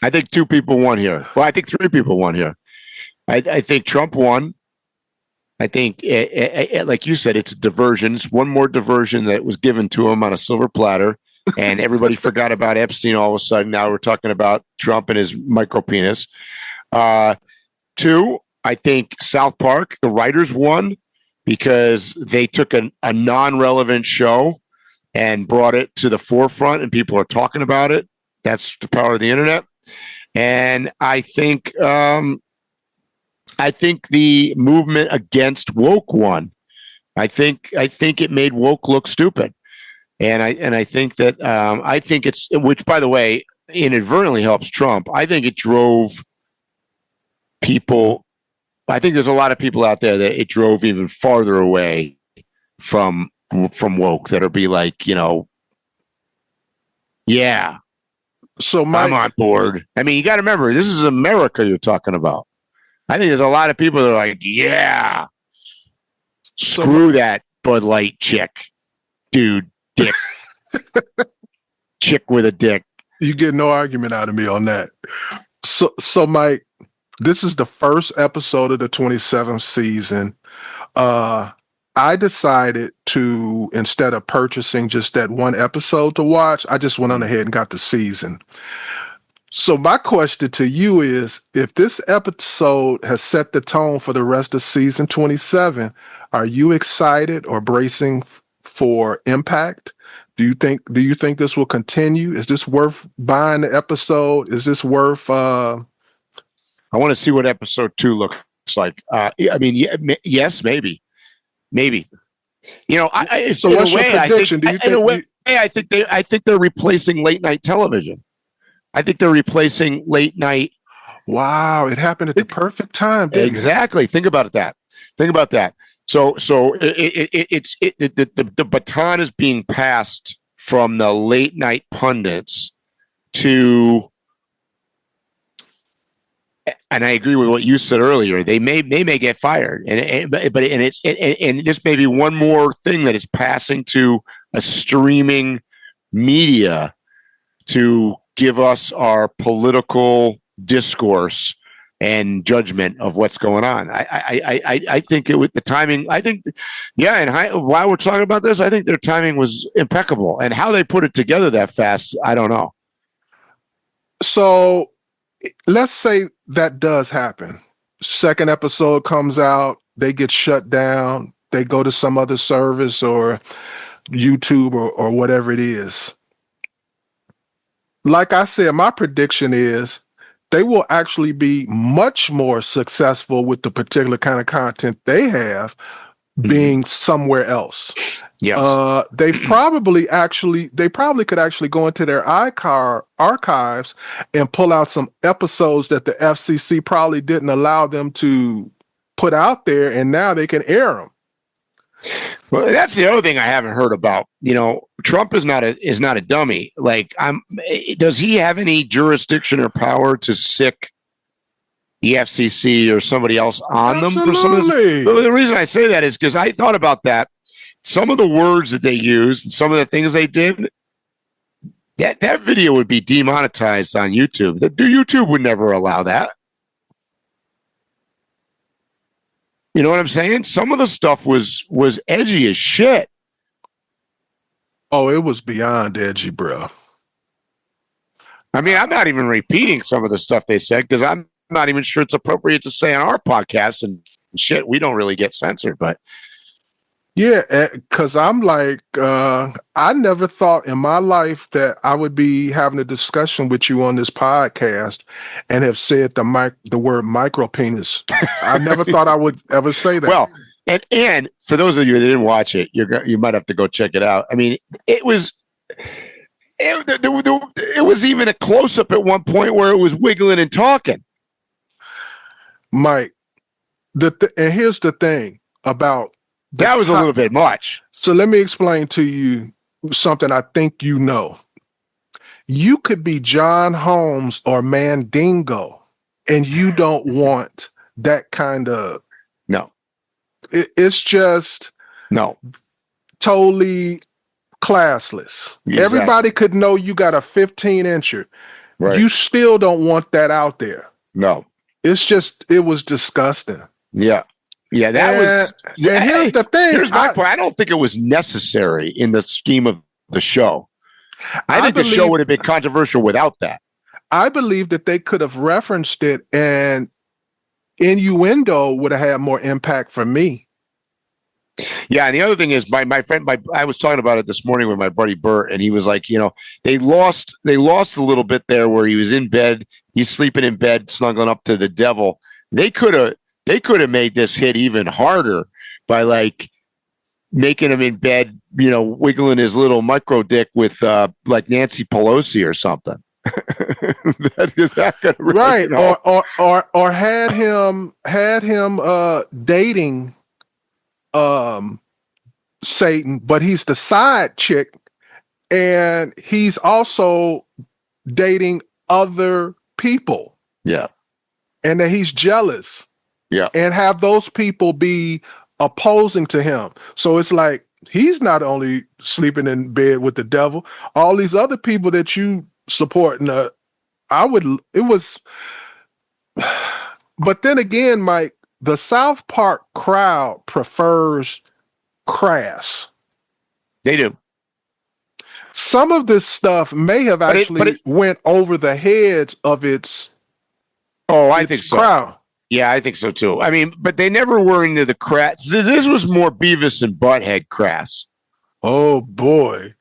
B: think 2 people won here. Well, I think 3 people won here. I think Trump won. I think, like you said, it's a diversion. It's one more diversion that was given to him on a silver platter, and everybody forgot about Epstein all of a sudden. Now we're talking about Trump and his micro penis. 2, I think South Park, the writers won because they took a non-relevant show and brought it to the forefront, and people are talking about it. That's the power of the internet. And I think the movement against woke won. I think it made woke look stupid, and I think that I think it's, which by the way inadvertently helps Trump. I think it drove people. I think there's a lot of people out there that it drove even farther away from woke, that'll be like, yeah. So I'm on board. I mean, you got to remember, this is America you're talking about. I think there's a lot of people that are like, yeah, screw that Bud Light chick, dude, dick, chick with a dick.
C: You get no argument out of me on that. So Mike, this is the first episode of the 27th season. I decided to, instead of purchasing just that one episode to watch, I just went on ahead and got the season. So my question to you is, if this episode has set the tone for the rest of season 27, are you excited or bracing for impact? Do you think this will continue? Is this worth buying the episode? Is this worth I
B: want to see what episode 2 looks like. I mean, yes, maybe. So
C: what's your prediction?
B: I think they're replacing late night television. I think they're replacing late night.
C: Wow, it happened at the perfect time.
B: Exactly. Think about that. So the baton is being passed from the late night pundits to, and I agree with what you said earlier. They may get fired, and this may be one more thing that is passing to a streaming media to give us our political discourse and judgment of what's going on. I think it, with the timing, I think, yeah. And while we're talking about this, I think their timing was impeccable, and how they put it together that fast, I don't know.
C: So let's say that does happen. Second episode comes out, they get shut down, they go to some other service or YouTube or whatever it is. Like I said, my prediction is they will actually be much more successful with the particular kind of content they have being somewhere else.
B: Yes.
C: They probably could actually go into their archives and pull out some episodes that the FCC probably didn't allow them to put out there, and now they can air them.
B: Well, that's the other thing I haven't heard about. Trump is not a dummy. Like, does he have any jurisdiction or power to sick the FCC or somebody else on them for some of this? The reason I say that is because I thought about that. Some of the words that they used, and some of the things they did, that video would be demonetized on YouTube. YouTube would never allow that. You know what I'm saying? Some of the stuff was edgy as shit.
C: Oh, it was beyond edgy, bro.
B: I mean, I'm not even repeating some of the stuff they said because I'm not even sure it's appropriate to say on our podcast and shit. We don't really get censored, but
C: yeah, because I'm like, I never thought in my life that I would be having a discussion with you on this podcast and have said the word micro penis. I never thought I would ever say that.
B: Well, And for those of you that didn't watch it, you might have to go check it out. I mean, it was even a close up at one point where it was wiggling and talking.
C: Mike, and here's the thing about
B: that was a little bit much.
C: So let me explain to you something I think you know. You could be John Holmes or Mandingo, and you don't want that kind of.
B: No.
C: It's just totally classless. Exactly. Everybody could know you got a 15-incher. Right. You still don't want that out there.
B: No.
C: It was disgusting.
B: Yeah. Yeah, that was.
C: And here's the thing.
B: Here's my point. I don't think it was necessary in the scheme of the show. I think the show would have been controversial without that.
C: I believe that they could have referenced it, and innuendo would have had more impact for me.
B: Yeah, and the other thing is, my friend, I was talking about it this morning with my buddy Bert, and he was like, they lost a little bit there where he was in bed, he's sleeping in bed, snuggling up to the devil. They could have made this hit even harder by like making him in bed, wiggling his little micro dick with like Nancy Pelosi or something.
C: Right. Or had him dating Satan, but he's the side chick, and he's also dating other people.
B: Yeah.
C: And that he's jealous.
B: Yeah.
C: And have those people be opposing to him. So it's like he's not only sleeping in bed with the devil, all these other people that you support. But then again, Mike, the South Park crowd prefers crass.
B: They do.
C: Some of this stuff may have actually went over the heads of its.
B: Oh, I think so.
C: Crowd.
B: Yeah, I think so too. I mean, but they never were into the crass. This was more Beavis and Butthead crass.
C: Oh boy.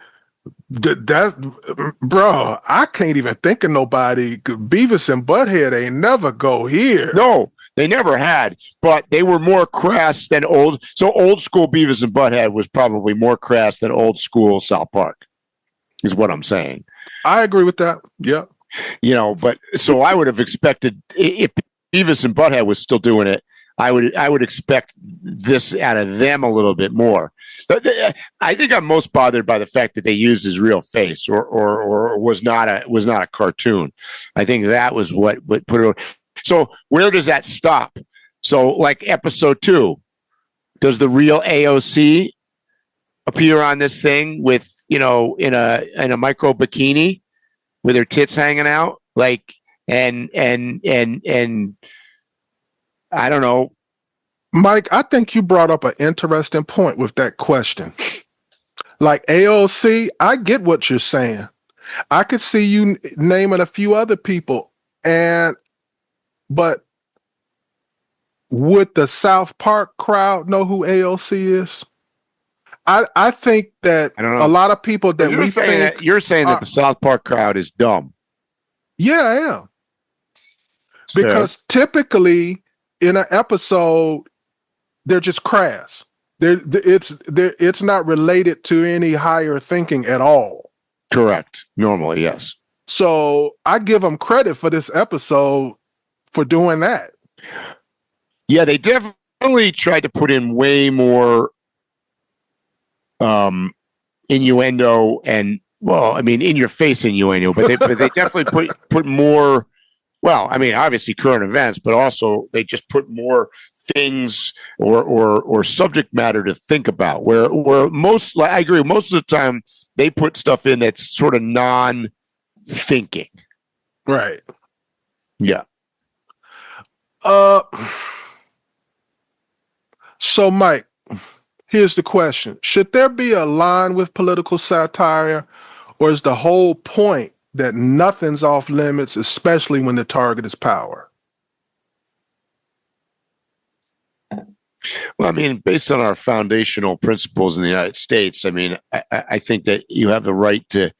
C: Bro, I can't even think of nobody. Beavis and Butthead ain't never go here.
B: No, they never had, but they were more crass than old. So old school Beavis and Butthead was probably more crass than old school South Park, is what I'm saying.
C: I agree with that. Yeah.
B: But so I would have expected if Beavis and Butthead was still doing it, I would expect this out of them a little bit more. I think I'm most bothered by the fact that they used his real face or was not a cartoon. I think that was what put it on. So where does that stop? So like episode 2, does the real AOC appear on this thing with in a micro bikini with her tits hanging out, like and I don't know.
C: Mike, I think you brought up an interesting point with that question. Like AOC, I get what you're saying. I could see you naming a few other people, but would the South Park crowd know who AOC is? I think that a lot of people that
B: you're saying that the South Park crowd is dumb.
C: Yeah, I am. Because typically in an episode, they're just crass. It's not related to any higher thinking at all.
B: Correct. Normally, yes.
C: So I give them credit for this episode for doing that.
B: Yeah, they definitely tried to put in way more innuendo and, well, I mean, in your face innuendo, but they definitely put more. Well, I mean, obviously current events, but also they just put more things or subject matter to think about. Where I agree, most of the time they put stuff in that's sort of non-thinking.
C: Right.
B: Yeah.
C: So, Mike, here's the question: should there be a line with political satire, or is the whole point that nothing's off limits, especially when the target is power?
B: Well, I mean, based on our foundational principles in the United States, I mean, I think that you have the right to,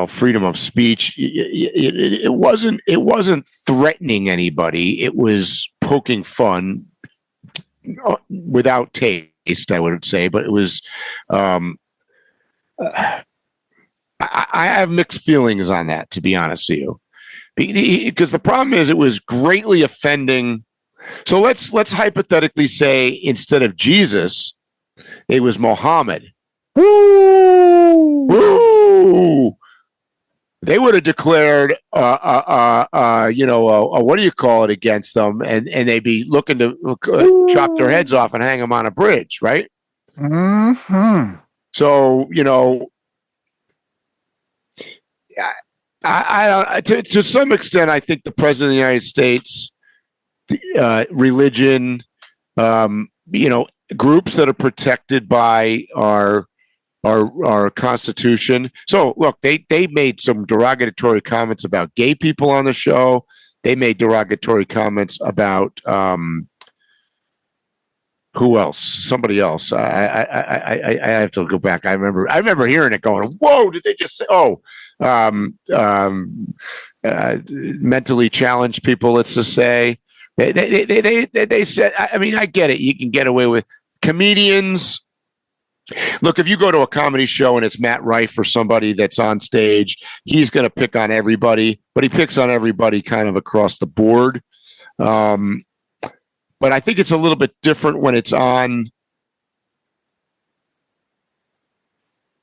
B: freedom of speech. It wasn't threatening anybody. It was poking fun, without taste, I would say, but it was. I have mixed feelings on that, to be honest with you, because the problem is it was greatly offending. So let's hypothetically say instead of Jesus, it was Muhammad. Woo! Woo! They would have declared, what do you call it against them, and they'd be looking to chop their heads off and hang them on a bridge, right?
C: Mm-hmm.
B: So to some extent, I think the president of the United States, religion, groups that are protected by our Constitution. So look, they made some derogatory comments about gay people on the show. They made derogatory comments about who else? Somebody else. I have to go back. I remember hearing it going, whoa, did they just say, mentally challenged people, let's just say. They said, I mean, I get it. You can get away with comedians. Look, if you go to a comedy show and it's Matt Rife or somebody that's on stage, he's going to pick on everybody, but he picks on everybody kind of across the board. But I think it's a little bit different when it's on.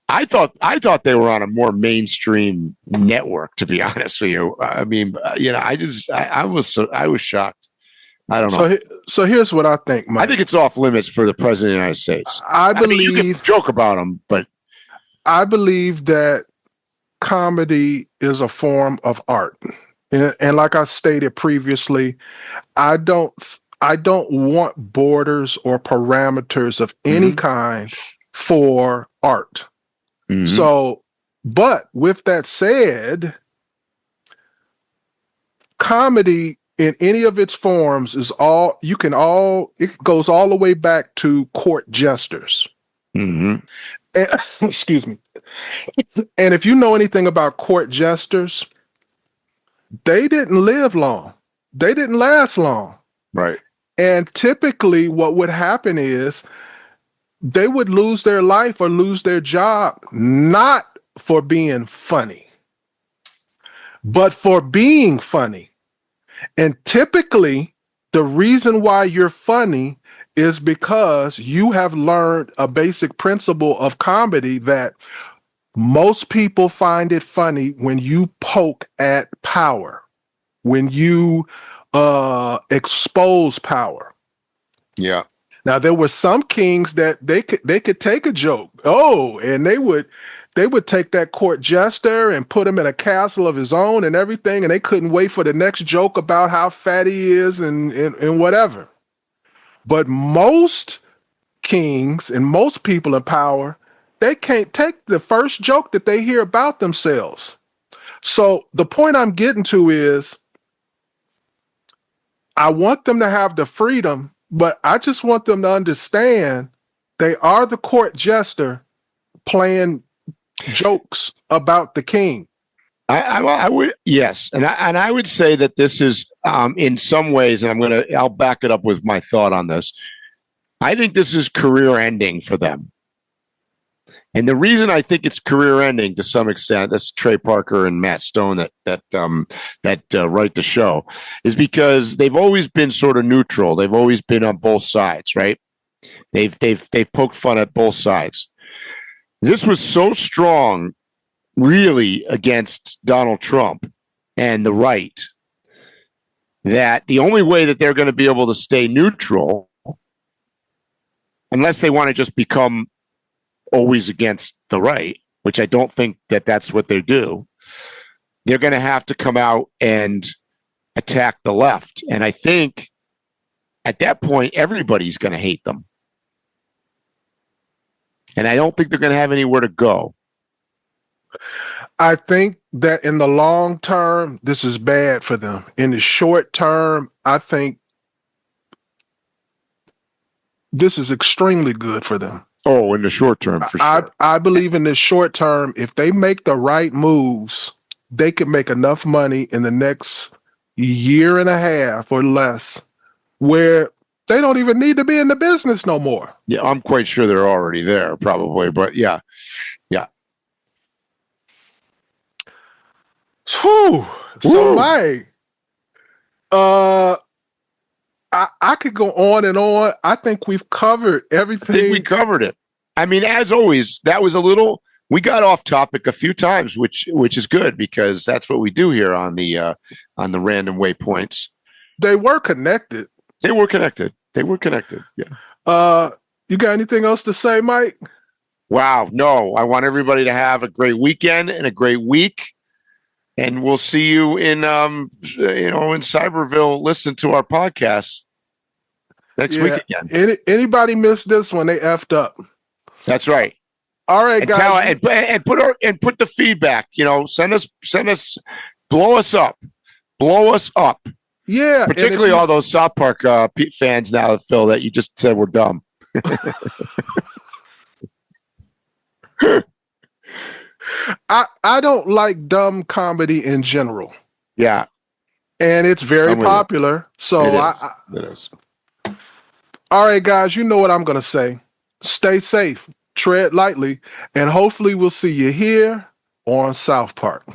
B: I thought they were on a more mainstream network, to be honest with you. I mean, I was shocked. I don't know.
C: So here's what I think, Mike.
B: I think it's off limits for the president of the United States.
C: I believe
B: you can joke about him, but
C: I believe that comedy is a form of art. And like I stated previously, I don't want borders or parameters of any kind for art. Mm-hmm. So, but with that said, comedy in any of its forms is it goes all the way back to court jesters.
B: Mm-hmm.
C: And, excuse me. And if you know anything about court jesters, they didn't live long. They didn't last long.
B: Right.
C: And typically what would happen is they would lose their life or lose their job, not for being funny, but for being funny. And typically the reason why you're funny is because you have learned a basic principle of comedy that most people find it funny when you poke at power, when you expose power.
B: Yeah.
C: Now there were some kings that they could take a joke. And they would take that court jester and put him in a castle of his own and everything, and they couldn't wait for the next joke about how fat he is and whatever. But most kings and most people in power, they can't take the first joke that they hear about themselves. So the point I'm getting to is I want them to have the freedom, but I just want them to understand they are the court jester playing jokes about the king.
B: I would, yes, and I would say that this is in some ways, and I'll back it up with my thought on this. I think this is career ending for them, and the reason I think it's career ending to some extent, that's Trey Parker and Matt Stone that write the show, is because they've always been sort of neutral. They've always been on both sides, right? They've poked fun at both sides. This was so strong, really, against Donald Trump and the right, that the only way that they're going to be able to stay neutral, unless they want to just become always against the right, which I don't think that that's what they do, they're going to have to come out and attack the left. And I think at that point, everybody's going to hate them. And I don't think they're going to have anywhere to go.
C: I think that in the long term, this is bad for them. In the short term, I think this is extremely good for them.
B: Oh, in the short term, for sure.
C: I believe in the short term, if they make the right moves, they could make enough money in the next year and a half or less where They don't even need to be in the business no more.
B: Yeah, I'm quite sure they're already there, probably. But yeah.
C: Whew. So,
B: Woo.
C: Mike, I could go on and on. I think we've covered everything.
B: I think we covered it. I mean, as always, that was we got off topic a few times, which is good because that's what we do here on the Random Waypoints.
C: They were connected.
B: Yeah.
C: You got anything else to say, Mike?
B: Wow. No, I want everybody to have a great weekend and a great week. And we'll see you in Cyberville. Listen to our podcast next week again.
C: Anybody missed this one? They effed up.
B: That's right.
C: All right, guys.
B: And put the feedback. Send us, blow us up.
C: Yeah,
B: particularly all those South Park fans now, Phil, that you just said were dumb.
C: I don't like dumb comedy in general.
B: Yeah.
C: And it's very popular. So
B: it is.
C: All right, guys, you know what I'm going to say. Stay safe, tread lightly, and hopefully we'll see you here on South Park.